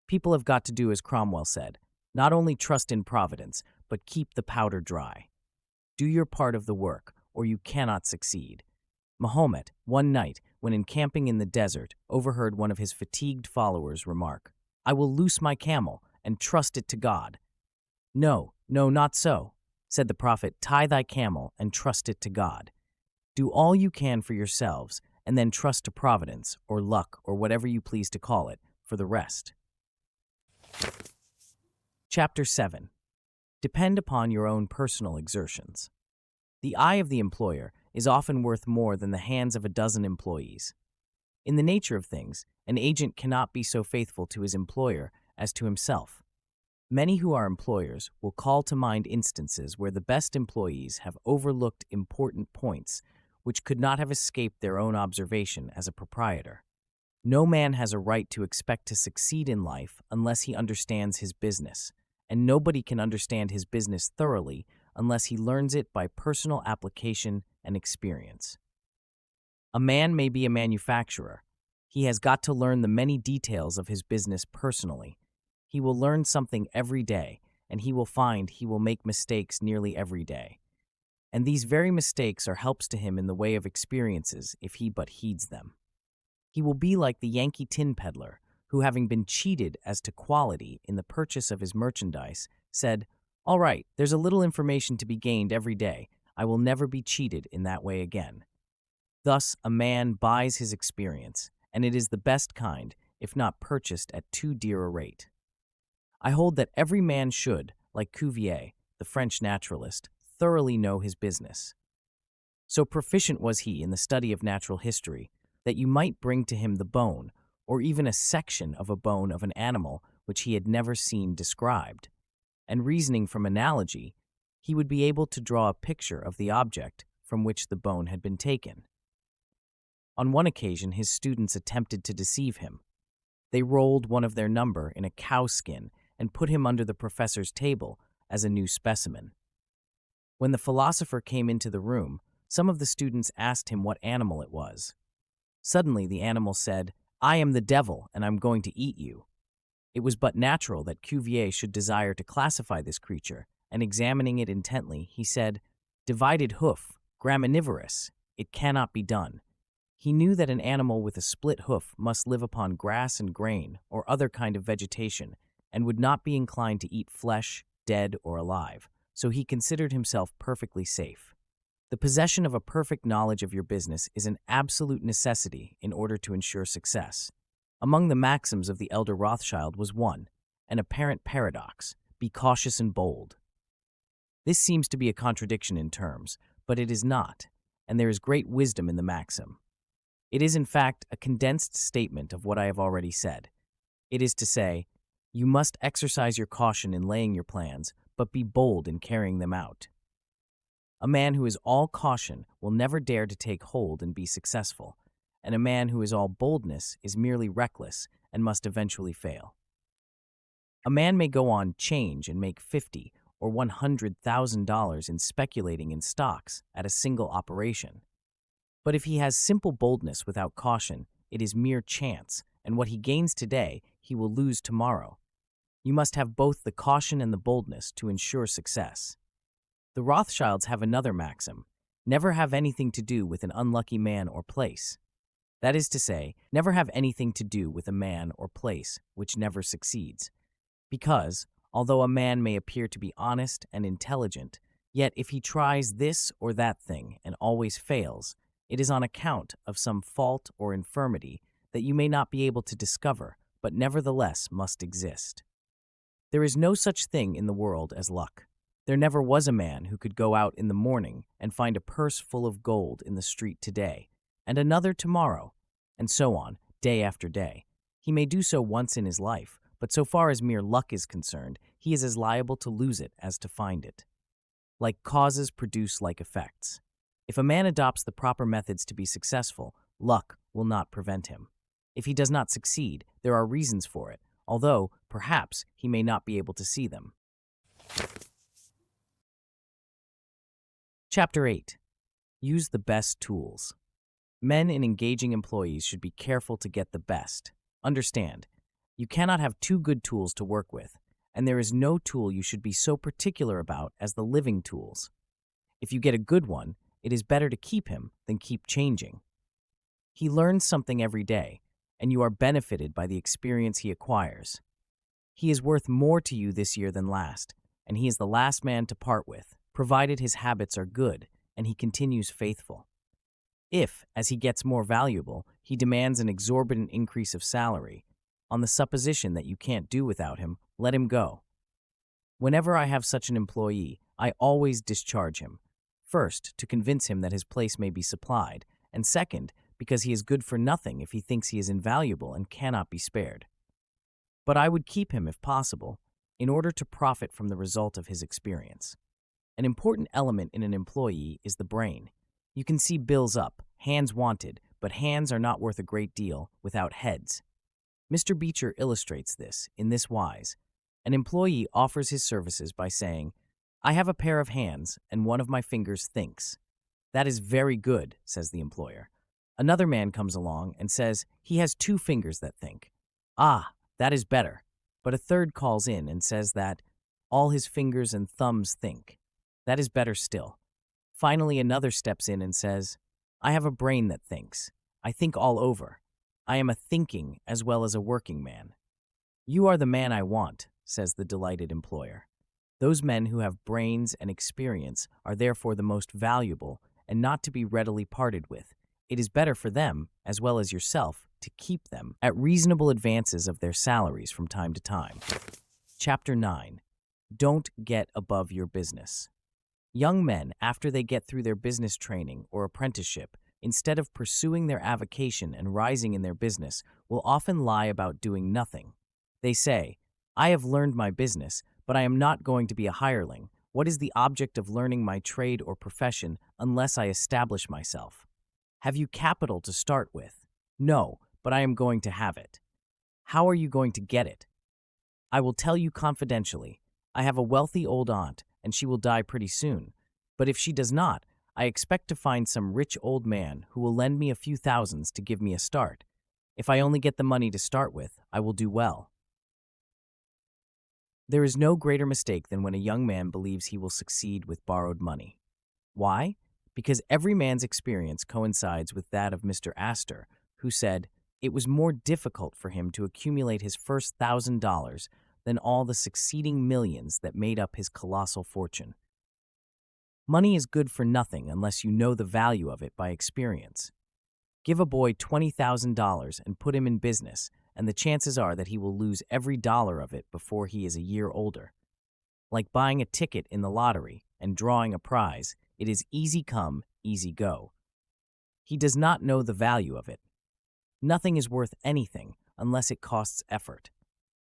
People have got to do as Cromwell said, not only trust in Providence, but keep the powder dry. Do your part of the work, or you cannot succeed. Mahomet, one night, when encamping in the desert, overheard one of his fatigued followers remark, "I will loose my camel and trust it to God." "No, no, not so," said the prophet, "tie thy camel and trust it to God. Do all you can for yourselves, and then trust to Providence, or luck, or whatever you please to call it, for the rest." Chapter 7. Depend upon your own personal exertions. The eye of the employer is often worth more than the hands of a dozen employees. In the nature of things, an agent cannot be so faithful to his employer as to himself. Many who are employers will call to mind instances where the best employees have overlooked important points which could not have escaped their own observation as a proprietor. No man has a right to expect to succeed in life unless he understands his business, and nobody can understand his business thoroughly unless he learns it by personal application and experience. A man may be a manufacturer. He has got to learn the many details of his business personally. He will learn something every day, and he will find he will make mistakes nearly every day. And these very mistakes are helps to him in the way of experiences if he but heeds them. He will be like the Yankee tin peddler, who, having been cheated as to quality in the purchase of his merchandise, said, "All right, there's a little information to be gained every day. I will never be cheated in that way again." Thus, a man buys his experience, and it is the best kind, if not purchased at too dear a rate. I hold that every man should, like Cuvier, the French naturalist, thoroughly know his business. So proficient was he in the study of natural history that you might bring to him the bone, or even a section of a bone of an animal which he had never seen described, and reasoning from analogy, he would be able to draw a picture of the object from which the bone had been taken. On one occasion, his students attempted to deceive him. They rolled one of their number in a cow skin and put him under the professor's table as a new specimen. When the philosopher came into the room, some of the students asked him what animal it was. Suddenly the animal said, "I am the devil, and I'm going to eat you." It was but natural that Cuvier should desire to classify this creature, and examining it intently, he said, "Divided hoof, graminivorous, it cannot be done." He knew that an animal with a split hoof must live upon grass and grain or other kind of vegetation, and would not be inclined to eat flesh, dead or alive, so he considered himself perfectly safe. The possession of a perfect knowledge of your business is an absolute necessity in order to ensure success. Among the maxims of the elder Rothschild was one, an apparent paradox: be cautious and bold. This seems to be a contradiction in terms, but it is not, and there is great wisdom in the maxim. It is, in fact, a condensed statement of what I have already said. It is to say, you must exercise your caution in laying your plans, but be bold in carrying them out. A man who is all caution will never dare to take hold and be successful, and a man who is all boldness is merely reckless and must eventually fail. A man may go on 'change and make $50,000 or $100,000 in speculating in stocks at a single operation. But if he has simple boldness without caution, it is mere chance, and what he gains today, he will lose tomorrow. You must have both the caution and the boldness to ensure success. The Rothschilds have another maxim: never have anything to do with an unlucky man or place. That is to say, never have anything to do with a man or place which never succeeds. Because, although a man may appear to be honest and intelligent, yet if he tries this or that thing and always fails, it is on account of some fault or infirmity that you may not be able to discover, but nevertheless must exist. There is no such thing in the world as luck. There never was a man who could go out in the morning and find a purse full of gold in the street today, and another tomorrow, and so on, day after day. He may do so once in his life, but so far as mere luck is concerned, he is as liable to lose it as to find it. Like causes produce like effects. If a man adopts the proper methods to be successful, luck will not prevent him. If he does not succeed, there are reasons for it, although, perhaps, he may not be able to see them. Chapter 8. Use the best tools. Men in engaging employees should be careful to get the best. Understand, you cannot have two good tools to work with, and there is no tool you should be so particular about as the living tools. If you get a good one, it is better to keep him than keep changing. He learns something every day, and you are benefited by the experience he acquires. He is worth more to you this year than last, and he is the last man to part with, provided his habits are good and he continues faithful. If, as he gets more valuable, he demands an exorbitant increase of salary, on the supposition that you can't do without him, let him go. Whenever I have such an employee, I always discharge him. First, to convince him that his place may be supplied, and second, because he is good for nothing if he thinks he is invaluable and cannot be spared. But I would keep him if possible, in order to profit from the result of his experience. An important element in an employee is the brain. You can see bills up, hands wanted, but hands are not worth a great deal without heads. Mr. Beecher illustrates this in this wise. An employee offers his services by saying, I have a pair of hands, and one of my fingers thinks. That is very good, says the employer. Another man comes along and says he has two fingers that think. Ah, that is better. But a third calls in and says that all his fingers and thumbs think. That is better still. Finally, another steps in and says, I have a brain that thinks. I think all over. I am a thinking as well as a working man. You are the man I want, says the delighted employer. Those men who have brains and experience are therefore the most valuable and not to be readily parted with. It is better for them, as well as yourself, to keep them at reasonable advances of their salaries from time to time. Chapter 9. Don't get above your business. Young men, after they get through their business training or apprenticeship, instead of pursuing their avocation and rising in their business, will often lie about doing nothing. They say, I have learned my business, but I am not going to be a hireling. What is the object of learning my trade or profession unless I establish myself? Have you capital to start with? No, but I am going to have it. How are you going to get it? I will tell you confidentially. I have a wealthy old aunt, and she will die pretty soon. But if she does not, I expect to find some rich old man who will lend me a few thousands to give me a start. If I only get the money to start with, I will do well. There is no greater mistake than when a young man believes he will succeed with borrowed money. Why? Because every man's experience coincides with that of Mr. Astor, who said it was more difficult for him to accumulate his first $1,000 than all the succeeding millions that made up his colossal fortune. Money is good for nothing unless you know the value of it by experience. Give a boy $20,000 and put him in business, and the chances are that he will lose every dollar of it before he is a year older. Like buying a ticket in the lottery and drawing a prize, it is easy come, easy go. He does not know the value of it. Nothing is worth anything unless it costs effort.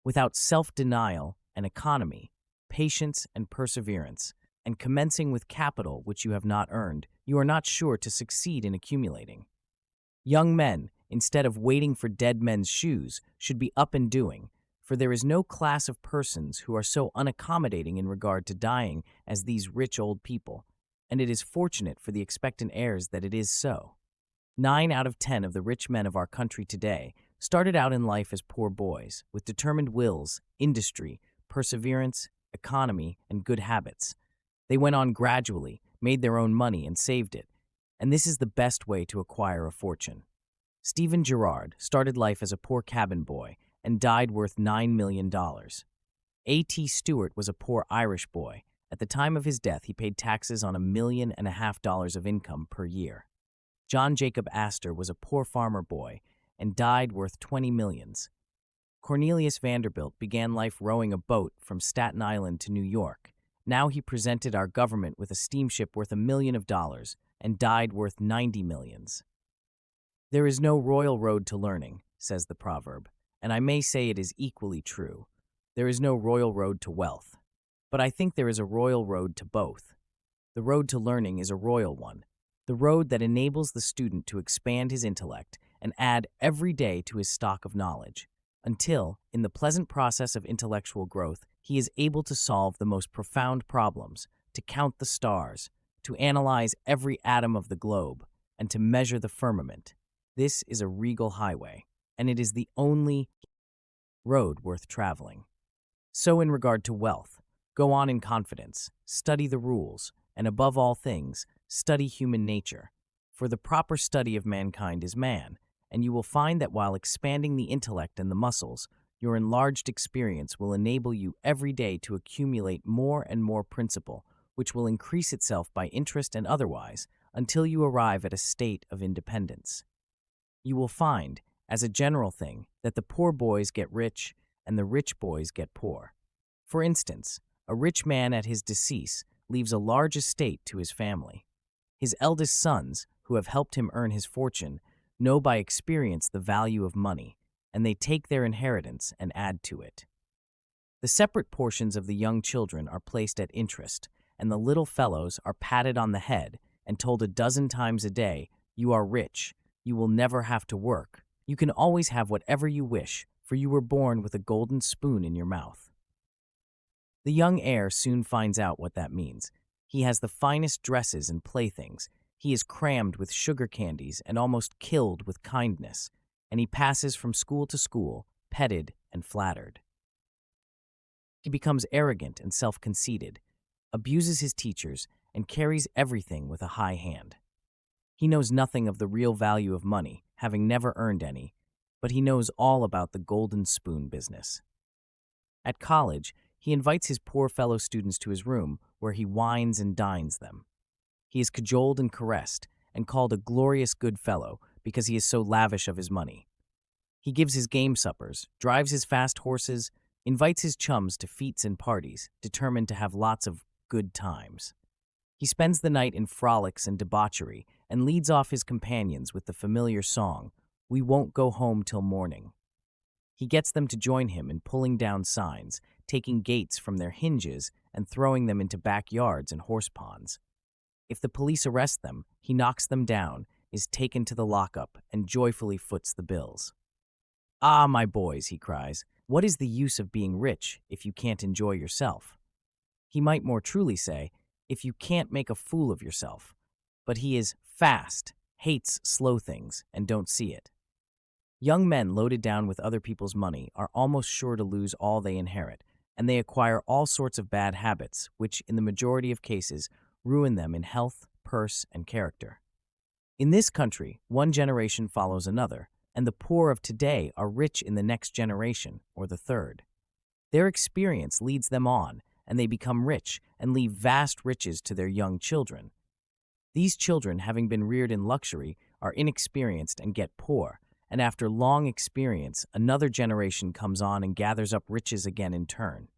Without self-denial and economy, patience and perseverance, and commencing with capital which you have not earned, you are not sure to succeed in accumulating. Young men, instead of waiting for dead men's shoes, should be up and doing, for there is no class of persons who are so unaccommodating in regard to dying as these rich old people, and it is fortunate for the expectant heirs that it is so. 9 out of 10 of the rich men of our country today started out in life as poor boys, with determined wills, industry, perseverance, economy, and good habits. They went on gradually, made their own money, and saved it, and this is the best way to acquire a fortune. Stephen Girard started life as a poor cabin boy and died worth $9 million. A.T. Stewart was a poor Irish boy. At the time of his death, he paid taxes on $1.5 million of income per year. John Jacob Astor was a poor farmer boy and died worth 20 millions. Cornelius Vanderbilt began life rowing a boat from Staten Island to New York. Now he presented our government with a steamship worth $1 million and died worth 90 millions. There is no royal road to learning, says the proverb, and I may say it is equally true. There is no royal road to wealth, but I think there is a royal road to both. The road to learning is a royal one, the road that enables the student to expand his intellect and add every day to his stock of knowledge, until, in the pleasant process of intellectual growth, he is able to solve the most profound problems, to count the stars, to analyze every atom of the globe, and to measure the firmament. This is a regal highway, and it is the only road worth traveling. So in regard to wealth, go on in confidence, study the rules, and above all things, study human nature. For the proper study of mankind is man, and you will find that while expanding the intellect and the muscles, your enlarged experience will enable you every day to accumulate more and more principle, which will increase itself by interest and otherwise, until you arrive at a state of independence. You will find, as a general thing, that the poor boys get rich and the rich boys get poor. For instance, a rich man at his decease leaves a large estate to his family. His eldest sons, who have helped him earn his fortune, know by experience the value of money, and they take their inheritance and add to it. The separate portions of the young children are placed at interest, and the little fellows are patted on the head and told a dozen times a day, "You are rich. You will never have to work. You can always have whatever you wish, for you were born with a golden spoon in your mouth." The young heir soon finds out what that means. He has the finest dresses and playthings. He is crammed with sugar candies and almost killed with kindness, and he passes from school to school, petted and flattered. He becomes arrogant and self-conceited, abuses his teachers, and carries everything with a high hand. He knows nothing of the real value of money, having never earned any, but he knows all about the golden spoon business. At college, he invites his poor fellow students to his room, where he wines and dines them. He is cajoled and caressed, and called a glorious good fellow because he is so lavish of his money. He gives his game suppers, drives his fast horses, invites his chums to fetes and parties, determined to have lots of good times. He spends the night in frolics and debauchery, and leads off his companions with the familiar song, "We won't go home till morning." He gets them to join him in pulling down signs, taking gates from their hinges, and throwing them into backyards and horse ponds. If the police arrest them, he knocks them down, is taken to the lockup, and joyfully foots the bills. "Ah, my boys," he cries, "what is the use of being rich if you can't enjoy yourself?" He might more truly say, if you can't make a fool of yourself. But he is fast, hates slow things, and don't see it. Young men loaded down with other people's money are almost sure to lose all they inherit, and they acquire all sorts of bad habits, which, in the majority of cases, ruin them in health, purse, and character. In this country, one generation follows another, and the poor of today are rich in the next generation, or the third. Their experience leads them on, and they become rich and leave vast riches to their young children. These children, having been reared in luxury, are inexperienced and get poor, and after long experience, another generation comes on and gathers up riches again in turn.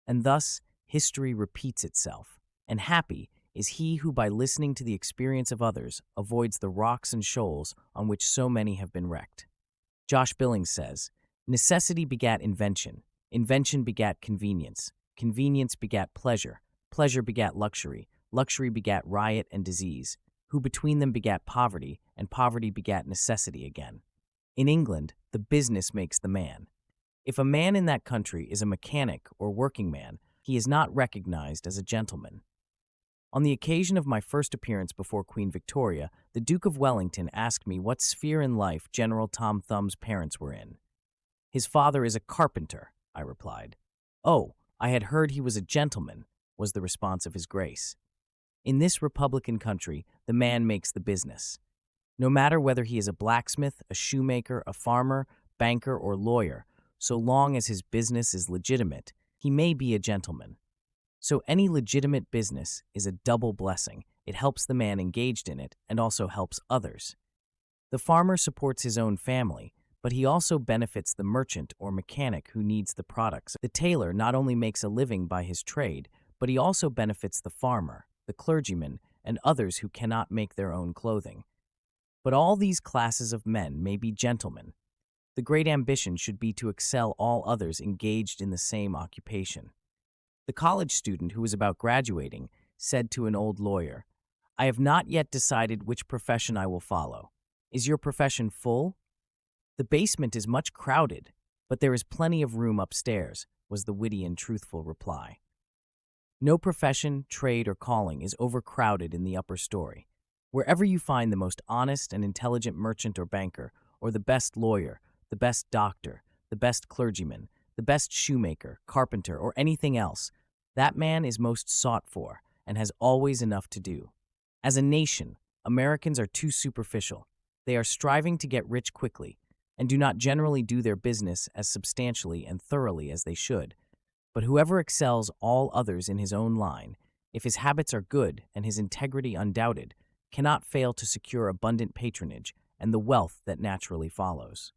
And thus, history repeats itself, and happy is he who, by listening to the experience of others, avoids the rocks and shoals on which so many have been wrecked. Josh Billings says, "Necessity begat invention, invention begat convenience, convenience begat pleasure, pleasure begat luxury, luxury begat riot and disease, who between them begat poverty, and poverty begat necessity again." In England, the business makes the man. If a man in that country is a mechanic or working man, he is not recognized as a gentleman. On the occasion of my first appearance before Queen Victoria, the Duke of Wellington asked me what sphere in life General Tom Thumb's parents were in. "His father is a carpenter," I replied. "Oh, I had heard he was a gentleman," was the response of His Grace. In this Republican country, the man makes the business. No matter whether he is a blacksmith, a shoemaker, a farmer, banker, or lawyer, so long as his business is legitimate, he may be a gentleman. So any legitimate business is a double blessing. It helps the man engaged in it and also helps others. The farmer supports his own family, but he also benefits the merchant or mechanic who needs the products. The tailor not only makes a living by his trade, but he also benefits the farmer, the clergyman, and others who cannot make their own clothing. But all these classes of men may be gentlemen. The great ambition should be to excel all others engaged in the same occupation. The college student who was about graduating said to an old lawyer, "I have not yet decided which profession I will follow. Is your profession full?" "The basement is much crowded, but there is plenty of room upstairs," was the witty and truthful reply. No profession, trade, or calling is overcrowded in the upper story. Wherever you find the most honest and intelligent merchant or banker, or the best lawyer, the best doctor, the best clergyman, the best shoemaker, carpenter, or anything else, that man is most sought for and has always enough to do. As a nation, Americans are too superficial. They are striving to get rich quickly and do not generally do their business as substantially and thoroughly as they should. But whoever excels all others in his own line, if his habits are good and his integrity undoubted, cannot fail to secure abundant patronage and the wealth that naturally follows.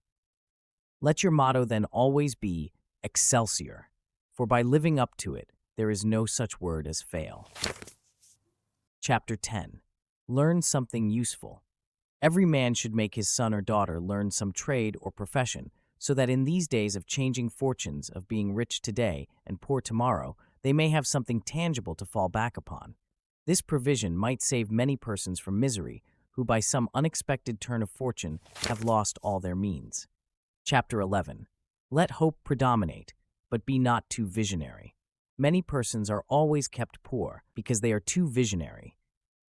Let your motto then always be Excelsior, for by living up to it, there is no such word as fail. Chapter 10. Learn something useful. Every man should make his son or daughter learn some trade or profession, so that in these days of changing fortunes, of being rich today and poor tomorrow, they may have something tangible to fall back upon. This provision might save many persons from misery who by some unexpected turn of fortune have lost all their means. Chapter 11. Let hope predominate, but be not too visionary. Many persons are always kept poor because they are too visionary.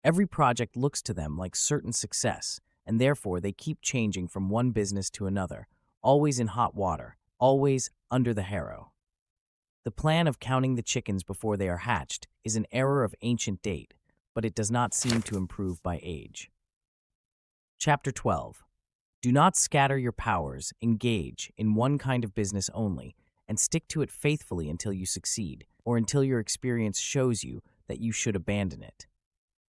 Every project looks to them like certain success, and therefore they keep changing from one business to another, always in hot water, always under the harrow. The plan of counting the chickens before they are hatched is an error of ancient date, but it does not seem to improve by age. Chapter 12. Do not scatter your powers, engage in one kind of business only, and stick to it faithfully until you succeed, or until your experience shows you that you should abandon it.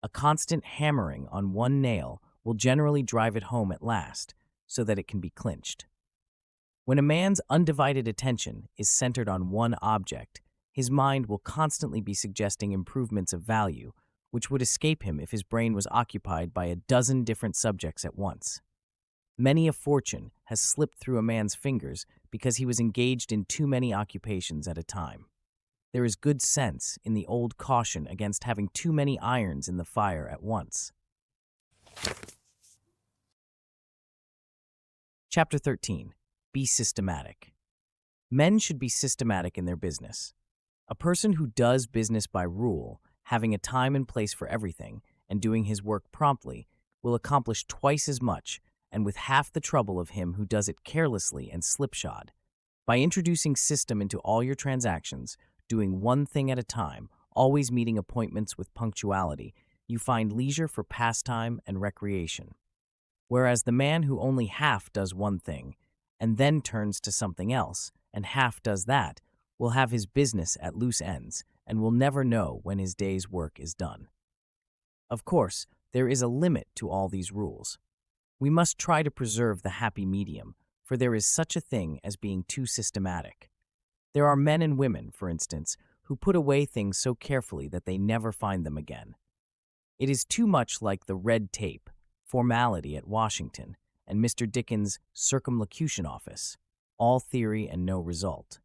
A constant hammering on one nail will generally drive it home at last, so that it can be clinched. When a man's undivided attention is centered on one object, his mind will constantly be suggesting improvements of value, which would escape him if his brain was occupied by a dozen different subjects at once. Many a fortune has slipped through a man's fingers because he was engaged in too many occupations at a time. There is good sense in the old caution against having too many irons in the fire at once. Chapter 13. Be systematic. Men should be systematic in their business. A person who does business by rule, having a time and place for everything, and doing his work promptly, will accomplish twice as much and with half the trouble of him who does it carelessly and slipshod. By introducing system into all your transactions, doing one thing at a time, always meeting appointments with punctuality, you find leisure for pastime and recreation. Whereas the man who only half does one thing, and then turns to something else, and half does that, will have his business at loose ends, and will never know when his day's work is done. Of course, there is a limit to all these rules. We must try to preserve the happy medium, for there is such a thing as being too systematic. There are men and women, for instance, who put away things so carefully that they never find them again. It is too much like the red tape, formality at Washington, and Mr. Dickens' circumlocution office, all theory and no result.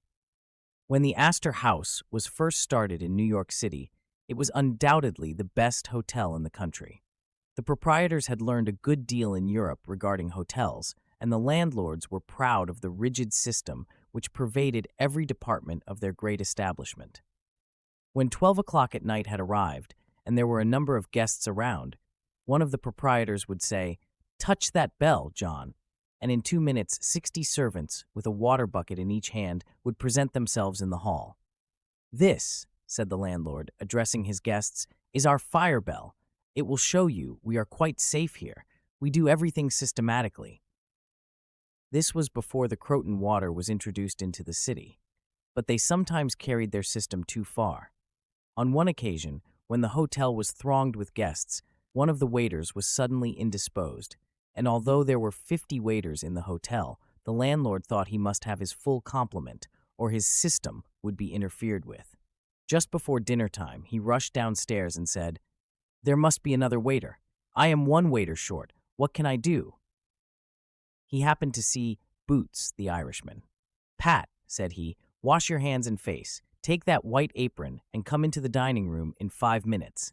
When the Astor House was first started in New York City, it was undoubtedly the best hotel in the country. The proprietors had learned a good deal in Europe regarding hotels, and the landlords were proud of the rigid system which pervaded every department of their great establishment. When 12 o'clock at night had arrived, and there were a number of guests around, one of the proprietors would say, "Touch that bell, John," and in 2 minutes 60 servants, with a water bucket in each hand, would present themselves in the hall. "This," said the landlord, addressing his guests, "is our fire bell. It will show you we are quite safe here. We do everything systematically." This was before the Croton water was introduced into the city, but they sometimes carried their system too far. On one occasion, when the hotel was thronged with guests, one of the waiters was suddenly indisposed, and although there were 50 waiters in the hotel, the landlord thought he must have his full complement, or his system would be interfered with. Just before dinner time, he rushed downstairs and said, "There must be another waiter. I am one waiter short. What can I do?" He happened to see Boots, the Irishman. "Pat," said he, "wash your hands and face. Take that white apron and come into the dining room in 5 minutes."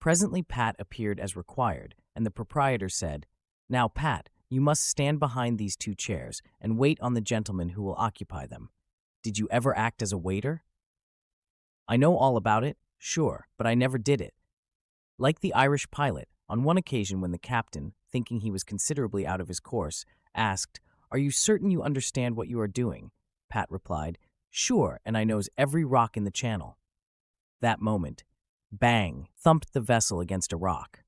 Presently Pat appeared as required, and the proprietor said, "Now, Pat, you must stand behind these 2 chairs and wait on the gentleman who will occupy them. Did you ever act as a waiter?" "I know all about it, sure, but I never did it." Like the Irish pilot, on one occasion when the captain, thinking he was considerably out of his course, asked, "Are you certain you understand what you are doing?" Pat replied, "Sure, and I knows every rock in the channel." That moment, bang, thumped the vessel against a rock.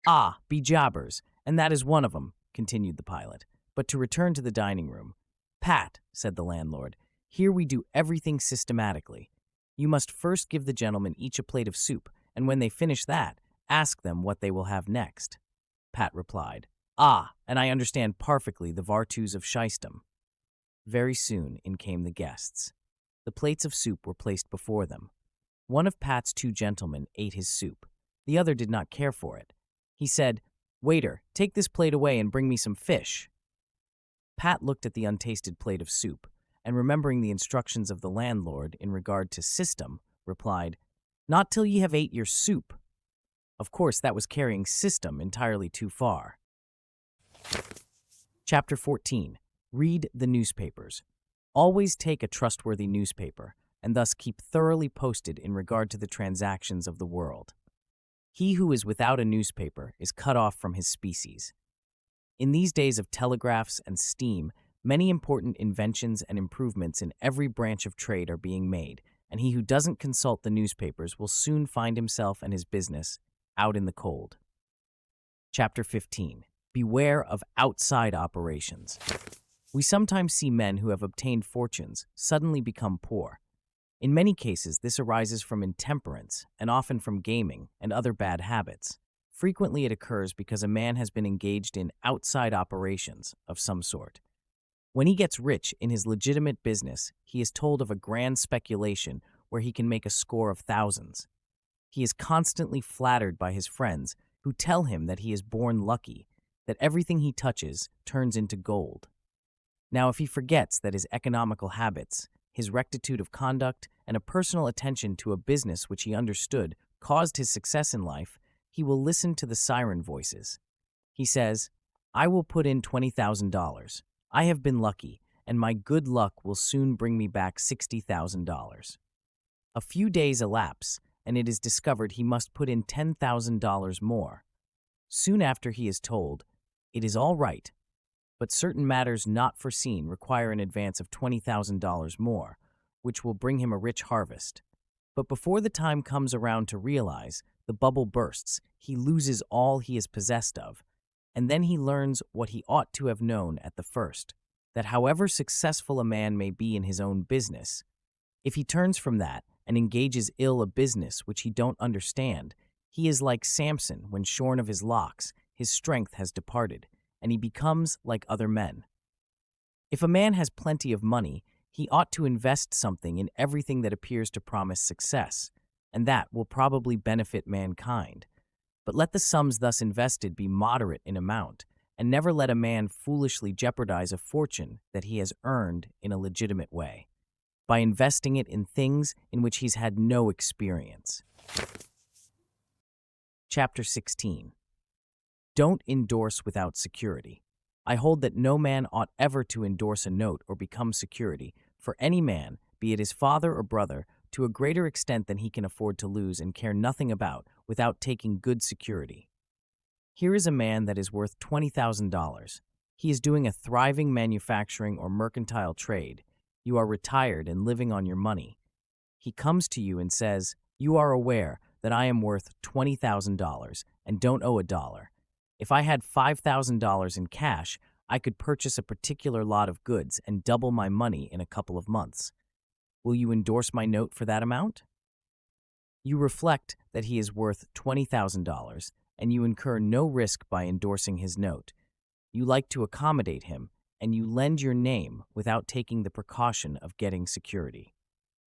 "Ah, be jabbers, and that is one of 'em," continued the pilot. But to return to the dining room. "Pat," said the landlord, "here we do everything systematically. You must first give the gentlemen each a plate of soup, and when they finish that, ask them what they will have next." Pat replied, "Ah, and I understand perfectly the vartues of shystem." Very soon in came the guests. The plates of soup were placed before them. One of Pat's 2 gentlemen ate his soup. The other did not care for it. He said, "Waiter, take this plate away and bring me some fish." Pat looked at the untasted plate of soup, and remembering the instructions of the landlord in regard to system, replied, "Not till ye have ate your soup." Of course, that was carrying system entirely too far. Chapter 14. Read the newspapers. Always take a trustworthy newspaper, and thus keep thoroughly posted in regard to the transactions of the world. He who is without a newspaper is cut off from his species. In these days of telegraphs and steam, many important inventions and improvements in every branch of trade are being made, and he who doesn't consult the newspapers will soon find himself and his business out in the cold. Chapter 15. Beware of outside operations. We sometimes see men who have obtained fortunes suddenly become poor. In many cases, this arises from intemperance and often from gaming and other bad habits. Frequently, it occurs because a man has been engaged in outside operations of some sort. When he gets rich in his legitimate business, he is told of a grand speculation where he can make a score of thousands. He is constantly flattered by his friends who tell him that he is born lucky, that everything he touches turns into gold. Now, if he forgets that his economical habits, his rectitude of conduct, and a personal attention to a business which he understood caused his success in life, he will listen to the siren voices. He says, "I will put in $20,000. I have been lucky, and my good luck will soon bring me back $60,000. A few days elapse, and it is discovered he must put in $10,000 more. Soon after he is told, "It is all right, but certain matters not foreseen require an advance of $20,000 more, which will bring him a rich harvest." But before the time comes around to realize, the bubble bursts, he loses all he is possessed of, and then he learns what he ought to have known at the first, that however successful a man may be in his own business, if he turns from that and engages ill a business which he don't understand, he is like Samson when shorn of his locks, his strength has departed, and he becomes like other men. If a man has plenty of money, he ought to invest something in everything that appears to promise success, and that will probably benefit mankind. But let the sums thus invested be moderate in amount, and never let a man foolishly jeopardize a fortune that he has earned in a legitimate way, by investing it in things in which he's had no experience. Chapter 16. Don't endorse without security. I hold that no man ought ever to endorse a note or become security for any man, be it his father or brother, to a greater extent than he can afford to lose and care nothing about without taking good security. Here is a man that is worth $20,000. He is doing a thriving manufacturing or mercantile trade. You are retired and living on your money. He comes to you and says, "You are aware that I am worth $20,000 and don't owe a dollar. If I had $5,000 in cash, I could purchase a particular lot of goods and double my money in a couple of months. Will you endorse my note for that amount?" You reflect that he is worth $20,000, and you incur no risk by endorsing his note. You like to accommodate him, and you lend your name without taking the precaution of getting security.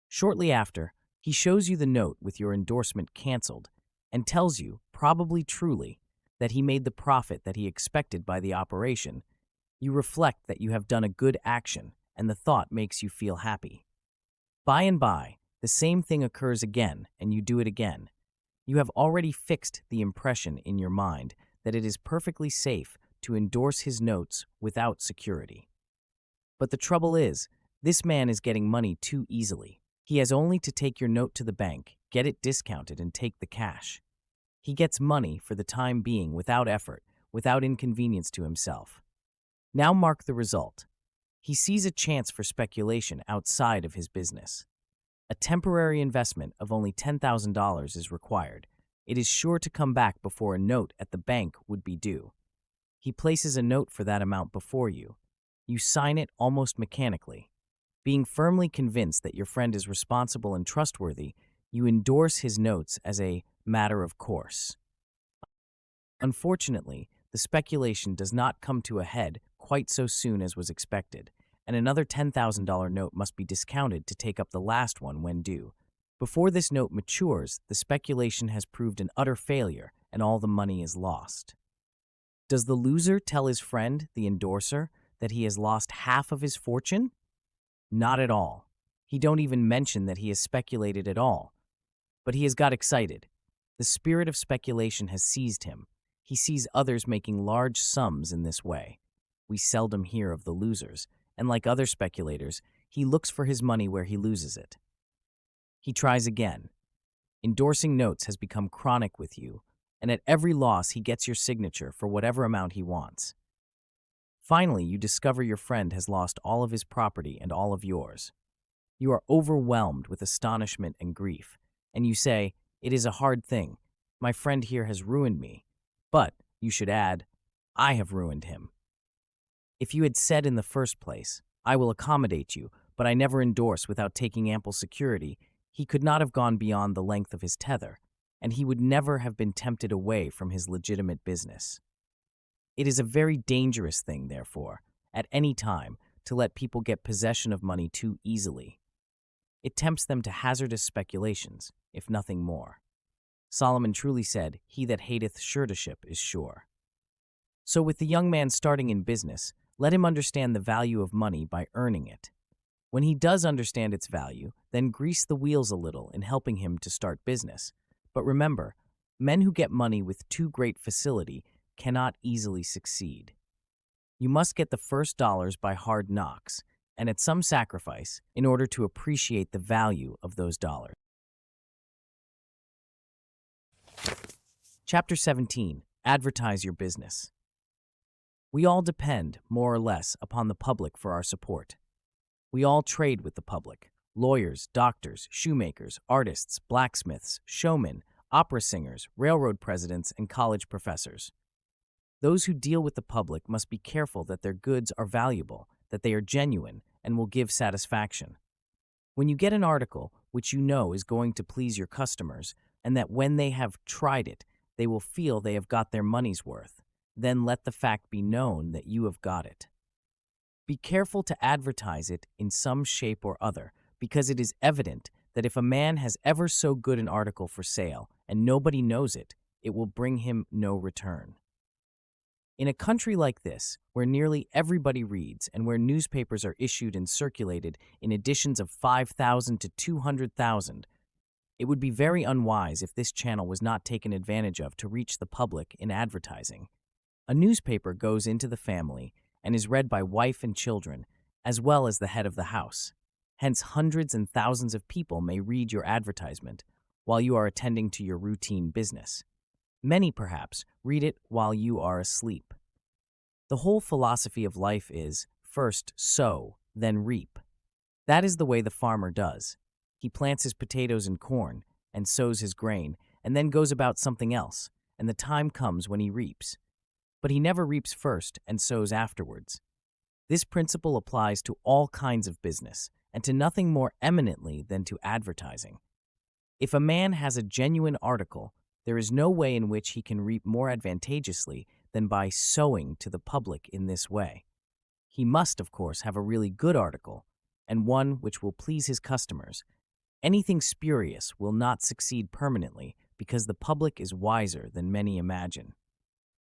Shortly after, he shows you the note with your endorsement canceled and tells you, probably truly, that he made the profit that he expected by the operation. You reflect that you have done a good action, and the thought makes you feel happy. By and by, the same thing occurs again, and you do it again. You have already fixed the impression in your mind that it is perfectly safe to endorse his notes without security. But the trouble is, this man is getting money too easily. He has only to take your note to the bank, get it discounted, and take the cash. He gets money for the time being without effort, without inconvenience to himself. Now mark the result. He sees a chance for speculation outside of his business. A temporary investment of only $10,000 is required. It is sure to come back before a note at the bank would be due. He places a note for that amount before you. You sign it almost mechanically. Being firmly convinced that your friend is responsible and trustworthy, you endorse his notes as a matter of course. Unfortunately, the speculation does not come to a head quite so soon as was expected, and another $10,000 note must be discounted to take up the last one when due. Before this note matures, the speculation has proved an utter failure, and all the money is lost. Does the loser tell his friend, the endorser, that he has lost half of his fortune? Not at all. He don't even mention that he has speculated at all. But he has got excited. The spirit of speculation has seized him. He sees others making large sums in this way. We seldom hear of the losers, and like other speculators, he looks for his money where he loses it. He tries again. Endorsing notes has become chronic with you, and at every loss he gets your signature for whatever amount he wants. Finally, you discover your friend has lost all of his property and all of yours. You are overwhelmed with astonishment and grief, and you say, "It is a hard thing. My friend here has ruined me." But, you should add, "I have ruined him." If you had said in the first place, "I will accommodate you, but I never endorse without taking ample security," he could not have gone beyond the length of his tether, and he would never have been tempted away from his legitimate business. It is a very dangerous thing, therefore, at any time, to let people get possession of money too easily. It tempts them to hazardous speculations, if nothing more. Solomon truly said, "He that hateth suretyship is sure." So with the young man starting in business, let him understand the value of money by earning it. When he does understand its value, then grease the wheels a little in helping him to start business. But remember, men who get money with too great facility cannot easily succeed. You must get the first dollars by hard knocks, and at some sacrifice, in order to appreciate the value of those dollars. Chapter 17. Advertise your business. We all depend, more or less, upon the public for our support. We all trade with the public: lawyers, doctors, shoemakers, artists, blacksmiths, showmen, opera singers, railroad presidents, and college professors. Those who deal with the public must be careful that their goods are valuable, that they are genuine, and will give satisfaction. When you get an article which you know is going to please your customers, and that when they have tried it, they will feel they have got their money's worth, then let the fact be known that you have got it. Be careful to advertise it in some shape or other, because it is evident that if a man has ever so good an article for sale and nobody knows it, it will bring him no return. In a country like this, where nearly everybody reads and where newspapers are issued and circulated in editions of 5,000 to 200,000, it would be very unwise if this channel was not taken advantage of to reach the public in advertising. A newspaper goes into the family and is read by wife and children, as well as the head of the house. Hence, hundreds and thousands of people may read your advertisement while you are attending to your routine business. Many, perhaps, read it while you are asleep. The whole philosophy of life is, first sow, then reap. That is the way the farmer does. He plants his potatoes and corn, and sows his grain, and then goes about something else, and the time comes when he reaps. But he never reaps first and sows afterwards. This principle applies to all kinds of business, and to nothing more eminently than to advertising. If a man has a genuine article, there is no way in which he can reap more advantageously than by sowing to the public in this way. He must, of course, have a really good article, and one which will please his customers. Anything spurious will not succeed permanently because the public is wiser than many imagine.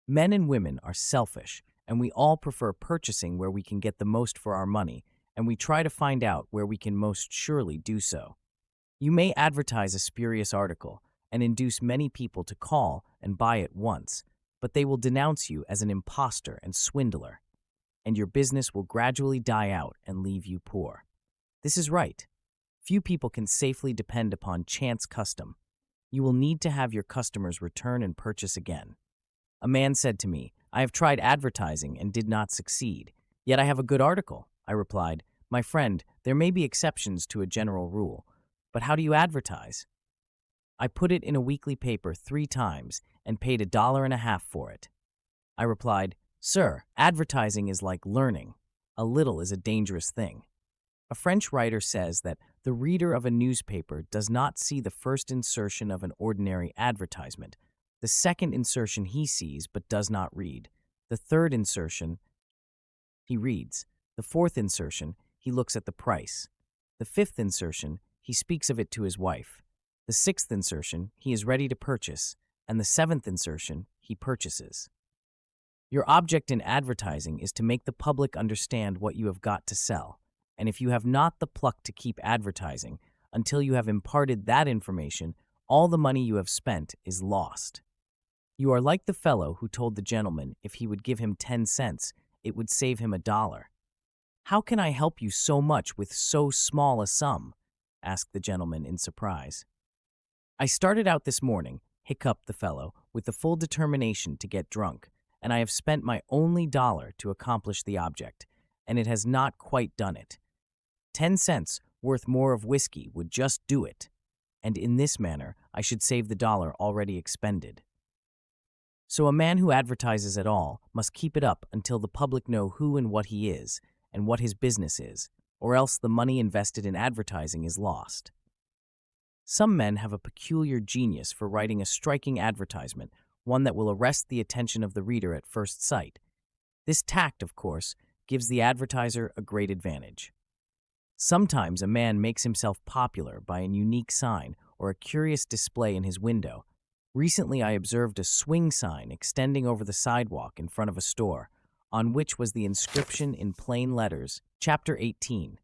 Men and women are selfish, and we all prefer purchasing where we can get the most for our money, and we try to find out where we can most surely do so. You may advertise a spurious article and induce many people to call and buy at once, but they will denounce you as an impostor and swindler, and your business will gradually die out and leave you poor. This is right. Few people can safely depend upon chance custom. You will need to have your customers return and purchase again. A man said to me, "I have tried advertising and did not succeed, yet I have a good article." I replied, "My friend, there may be exceptions to a general rule, but how do you advertise?" "I put it in a weekly paper 3 times and paid $1.50 for it." I replied, "Sir, advertising is like learning. A little is a dangerous thing." A French writer says that the reader of a newspaper does not see the first insertion of an ordinary advertisement. The second insertion he sees but does not read. The third insertion he reads. The fourth insertion he looks at the price. The fifth insertion he speaks of it to his wife. The sixth insertion he is ready to purchase, and the seventh insertion he purchases. Your object in advertising is to make the public understand what you have got to sell, and if you have not the pluck to keep advertising until you have imparted that information, all the money you have spent is lost. You are like the fellow who told the gentleman if he would give him 10 cents, it would save him $1. How can I help you so much with so small a sum? asked the gentleman in surprise. I started out this morning, hiccuped the fellow, with the full determination to get drunk, and I have spent my only dollar to accomplish the object, and it has not quite done it. 10 cents worth more of whiskey would just do it, and in this manner I should save the dollar already expended. So a man who advertises at all must keep it up until the public know who and what he is, and what his business is, or else the money invested in advertising is lost. Some men have a peculiar genius for writing a striking advertisement, one that will arrest the attention of the reader at first sight. This tact, of course, gives the advertiser a great advantage. Sometimes a man makes himself popular by an unique sign or a curious display in his window. Recently, I observed a swing sign extending over the sidewalk in front of a store, on which was the inscription in plain letters, Chapter 18,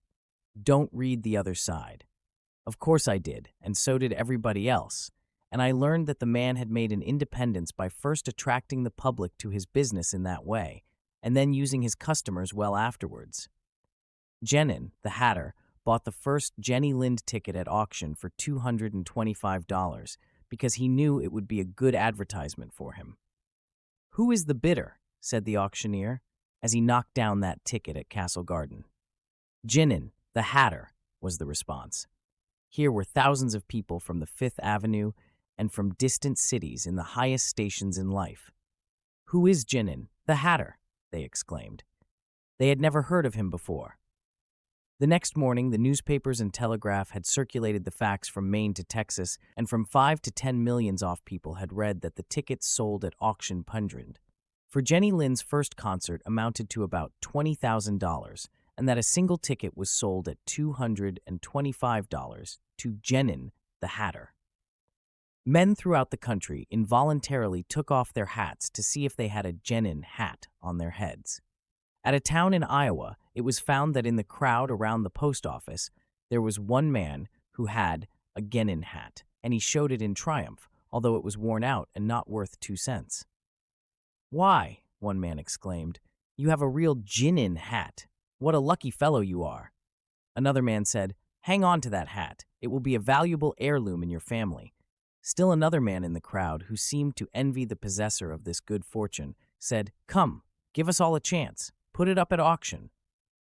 "Don't read the other side." Of course I did, and so did everybody else, and I learned that the man had made an independence by first attracting the public to his business in that way, and then using his customers well afterwards. Jenin, the hatter, bought the first Jenny Lind ticket at auction for $225 because he knew it would be a good advertisement for him. "Who is the bidder?" said the auctioneer, as he knocked down that ticket at Castle Garden. "Jenin, the hatter," was the response. Here were thousands of people from the Fifth Avenue and from distant cities in the highest stations in life. "Who is Jenin, the hatter?" they exclaimed. They had never heard of him before. The next morning, the newspapers and telegraph had circulated the facts from Maine to Texas, and from 5 to 10 millions off people had read that the tickets sold at auction pungent. For Jenny Lind's first concert amounted to about $20,000, and that a single ticket was sold at $225 to Jenin, the hatter. Men throughout the country involuntarily took off their hats to see if they had a Jenin hat on their heads. At a town in Iowa, it was found that in the crowd around the post office, there was one man who had a Jenin hat, and he showed it in triumph, although it was worn out and not worth 2 cents. "Why," one man exclaimed, "you have a real Jenin hat. What a lucky fellow you are." Another man said, "Hang on to that hat. It will be a valuable heirloom in your family." Still another man in the crowd, who seemed to envy the possessor of this good fortune, said, "Come, give us all a chance. Put it up at auction."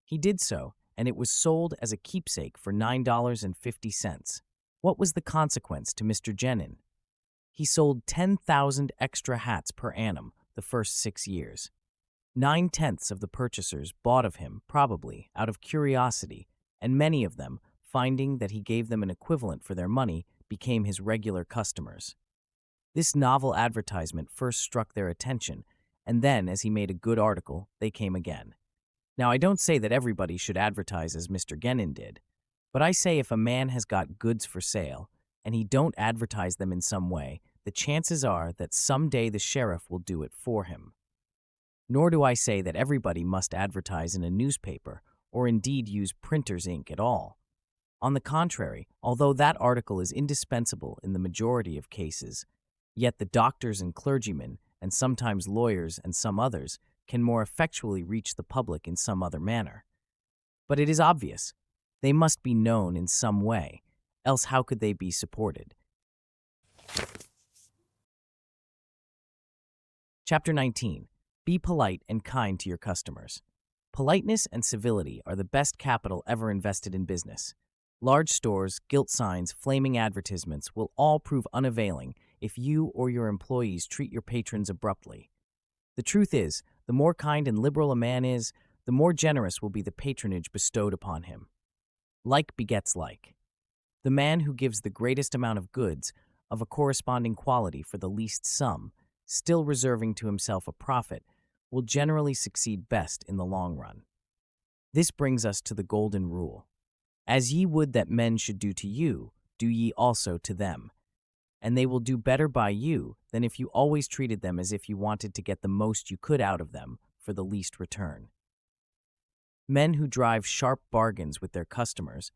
He did so, and it was sold as a keepsake for $9.50. What was the consequence to Mr. Jenin? He sold 10,000 extra hats per annum the first 6 years. 9/10 of the purchasers bought of him, probably, out of curiosity, and many of them, finding that he gave them an equivalent for their money, became his regular customers. This novel advertisement first struck their attention, and then, as he made a good article, they came again. Now, I don't say that everybody should advertise as Mr. Jenin did, but I say if a man has got goods for sale, and he don't advertise them in some way, the chances are that someday the sheriff will do it for him. Nor do I say that everybody must advertise in a newspaper, or indeed use printer's ink at all. On the contrary, although that article is indispensable in the majority of cases, yet the doctors and clergymen, and sometimes lawyers and some others, can more effectually reach the public in some other manner. But it is obvious, they must be known in some way, else how could they be supported? Chapter 19. Be polite and kind to your customers. Politeness and civility are the best capital ever invested in business. Large stores, gilt signs, flaming advertisements will all prove unavailing if you or your employees treat your patrons abruptly. The truth is, the more kind and liberal a man is, the more generous will be the patronage bestowed upon him. Like begets like. The man who gives the greatest amount of goods of a corresponding quality for the least sum, still reserving to himself a profit, will generally succeed best in the long run. This brings us to the golden rule. As ye would that men should do to you, do ye also to them. And they will do better by you than if you always treated them as if you wanted to get the most you could out of them for the least return. Men who drive sharp bargains with their customers,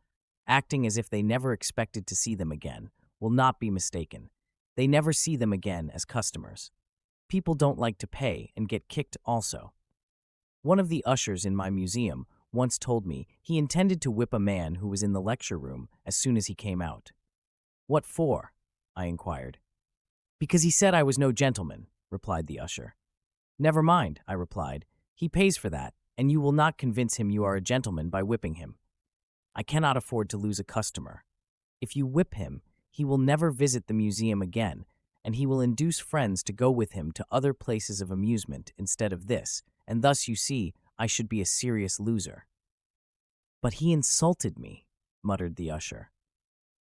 acting as if they never expected to see them again, will not be mistaken. They never see them again as customers. People don't like to pay and get kicked also. One of the ushers in my museum once told me he intended to whip a man who was in the lecture room as soon as he came out. "What for?" I inquired. "Because he said I was no gentleman," replied the usher. "Never mind," I replied. "He pays for that, and you will not convince him you are a gentleman by whipping him. I cannot afford to lose a customer. If you whip him, he will never visit the museum again, and he will induce friends to go with him to other places of amusement instead of this, and thus, you see, I should be a serious loser." "But he insulted me," muttered the usher.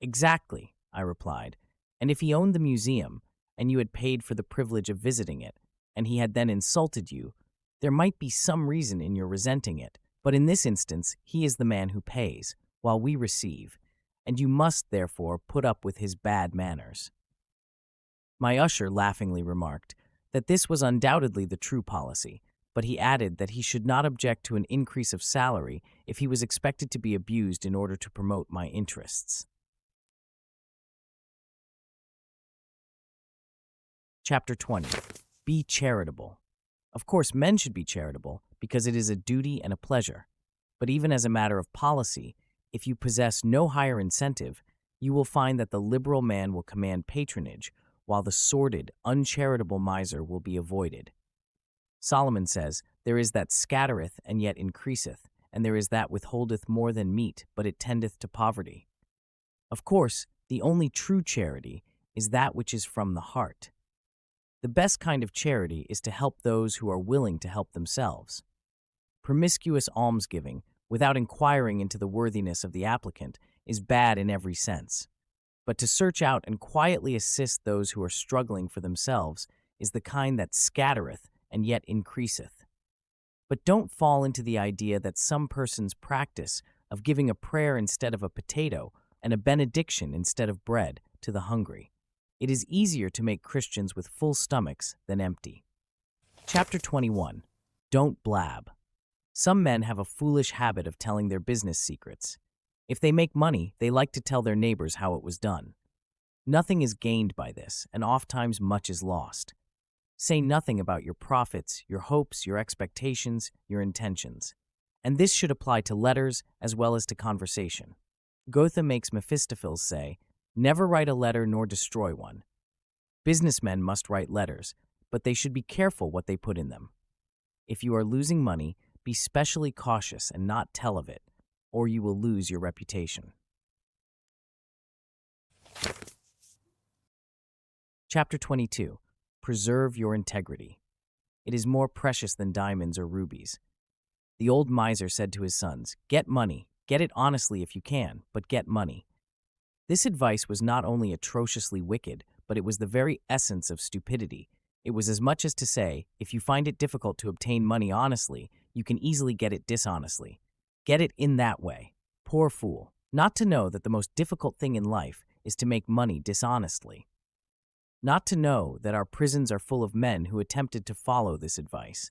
"Exactly," I replied. "And if he owned the museum, and you had paid for the privilege of visiting it, and he had then insulted you, there might be some reason in your resenting it. But in this instance, he is the man who pays, while we receive, and you must, therefore, put up with his bad manners." My usher laughingly remarked that this was undoubtedly the true policy, but he added that he should not object to an increase of salary if he was expected to be abused in order to promote my interests. Chapter 20. Be charitable. Of course, men should be charitable because it is a duty and a pleasure. But even as a matter of policy, if you possess no higher incentive, you will find that the liberal man will command patronage, while the sordid, uncharitable miser will be avoided. Solomon says, "There is that scattereth and yet increaseth, and there is that withholdeth more than meet, but it tendeth to poverty." Of course, the only true charity is that which is from the heart. The best kind of charity is to help those who are willing to help themselves. Promiscuous almsgiving, without inquiring into the worthiness of the applicant, is bad in every sense. But to search out and quietly assist those who are struggling for themselves is the kind that scattereth and yet increaseth. But don't fall into the idea that some persons practice of giving a prayer instead of a potato and a benediction instead of bread to the hungry. It is easier to make Christians with full stomachs than empty. Chapter 21. Don't blab. Some men have a foolish habit of telling their business secrets. If they make money, they like to tell their neighbors how it was done. Nothing is gained by this, and oftentimes much is lost. Say nothing about your profits, your hopes, your expectations, your intentions. And this should apply to letters as well as to conversation. Goethe makes Mephistopheles say, "Never write a letter nor destroy one." Businessmen must write letters, but they should be careful what they put in them. If you are losing money, be specially cautious and not tell of it, or you will lose your reputation. Chapter 22. Preserve your integrity. It is more precious than diamonds or rubies. The old miser said to his sons, "Get money. Get it honestly if you can, but get money." This advice was not only atrociously wicked, but it was the very essence of stupidity. It was as much as to say, if you find it difficult to obtain money honestly, you can easily get it dishonestly. Get it in that way. Poor fool. Not to know that the most difficult thing in life is to make money dishonestly. Not to know that our prisons are full of men who attempted to follow this advice.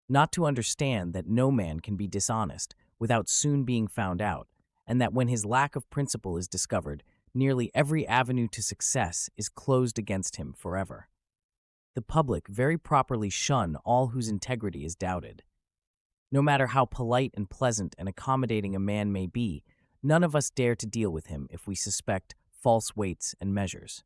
Not to understand that no man can be dishonest without soon being found out, and that when his lack of principle is discovered, nearly every avenue to success is closed against him forever. The public very properly shun all whose integrity is doubted. No matter how polite and pleasant and accommodating a man may be, none of us dare to deal with him if we suspect false weights and measures.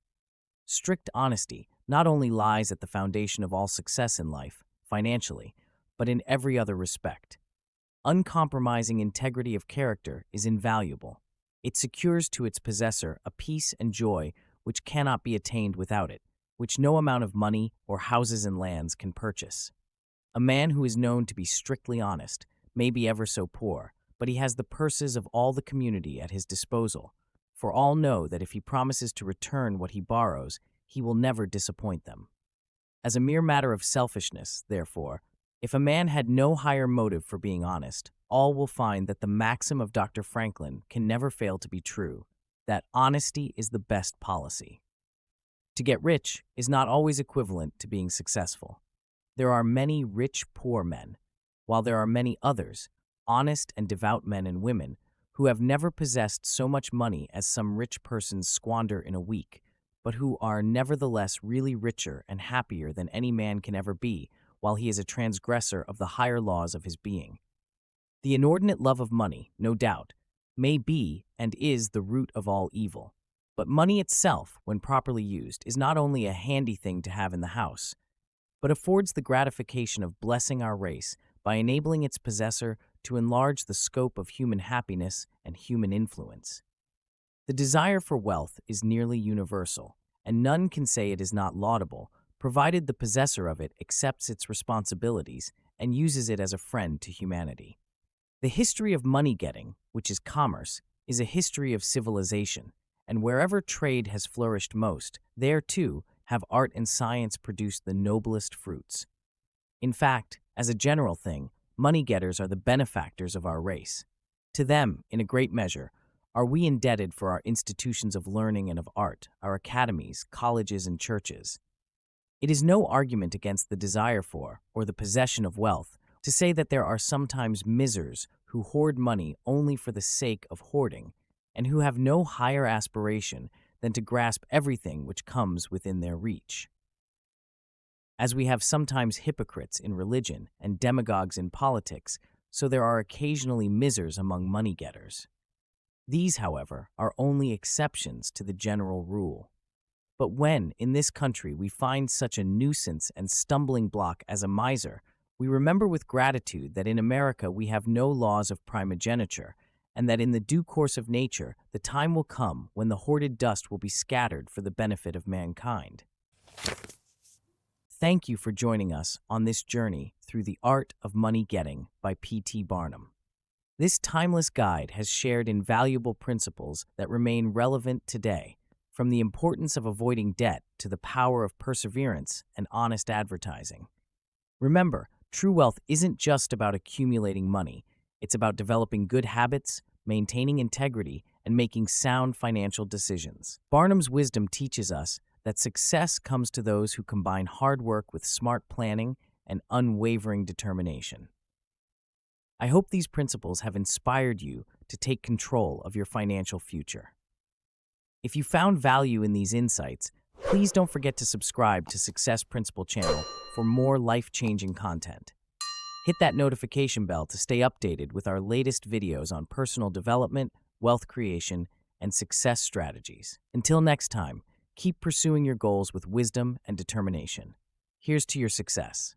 Strict honesty not only lies at the foundation of all success in life, financially, but in every other respect. Uncompromising integrity of character is invaluable. It secures to its possessor a peace and joy which cannot be attained without it, which no amount of money or houses and lands can purchase. A man who is known to be strictly honest may be ever so poor, but he has the purses of all the community at his disposal, for all know that if he promises to return what he borrows, he will never disappoint them. As a mere matter of selfishness, therefore, if a man had no higher motive for being honest, all will find that the maxim of Dr. Franklin can never fail to be true, that honesty is the best policy. To get rich is not always equivalent to being successful. There are many rich poor men, while there are many others, honest and devout men and women, who have never possessed so much money as some rich persons squander in a week, but who are nevertheless really richer and happier than any man can ever be, while he is a transgressor of the higher laws of his being. The inordinate love of money, no doubt, may be and is the root of all evil. But money itself, when properly used, is not only a handy thing to have in the house, but affords the gratification of blessing our race by enabling its possessor to enlarge the scope of human happiness and human influence. The desire for wealth is nearly universal, and none can say it is not laudable, provided the possessor of it accepts its responsibilities and uses it as a friend to humanity. The history of money-getting, which is commerce, is a history of civilization, and wherever trade has flourished most, there, too, have art and science produced the noblest fruits. In fact, as a general thing, money-getters are the benefactors of our race. To them, in a great measure, are we indebted for our institutions of learning and of art, our academies, colleges, and churches. It is no argument against the desire for, or the possession of wealth, to say that there are sometimes misers who hoard money only for the sake of hoarding, and who have no higher aspiration than to grasp everything which comes within their reach. As we have sometimes hypocrites in religion and demagogues in politics, so there are occasionally misers among money-getters. These, however, are only exceptions to the general rule. But when, in this country, we find such a nuisance and stumbling block as a miser, we remember with gratitude that in America we have no laws of primogeniture, and that in the due course of nature the time will come when the hoarded dust will be scattered for the benefit of mankind. Thank you for joining us on this journey through the art of money getting by P.T. Barnum. This timeless guide has shared invaluable principles that remain relevant today, from the importance of avoiding debt to the power of perseverance and honest advertising. Remember, true wealth isn't just about accumulating money. It's about developing good habits, maintaining integrity, and making sound financial decisions. Barnum's wisdom teaches us that success comes to those who combine hard work with smart planning and unwavering determination. I hope these principles have inspired you to take control of your financial future. If you found value in these insights, please don't forget to subscribe to Success Principle channel for more life-changing content. Hit that notification bell to stay updated with our latest videos on personal development, wealth creation, and success strategies. Until next time, keep pursuing your goals with wisdom and determination. Here's to your success.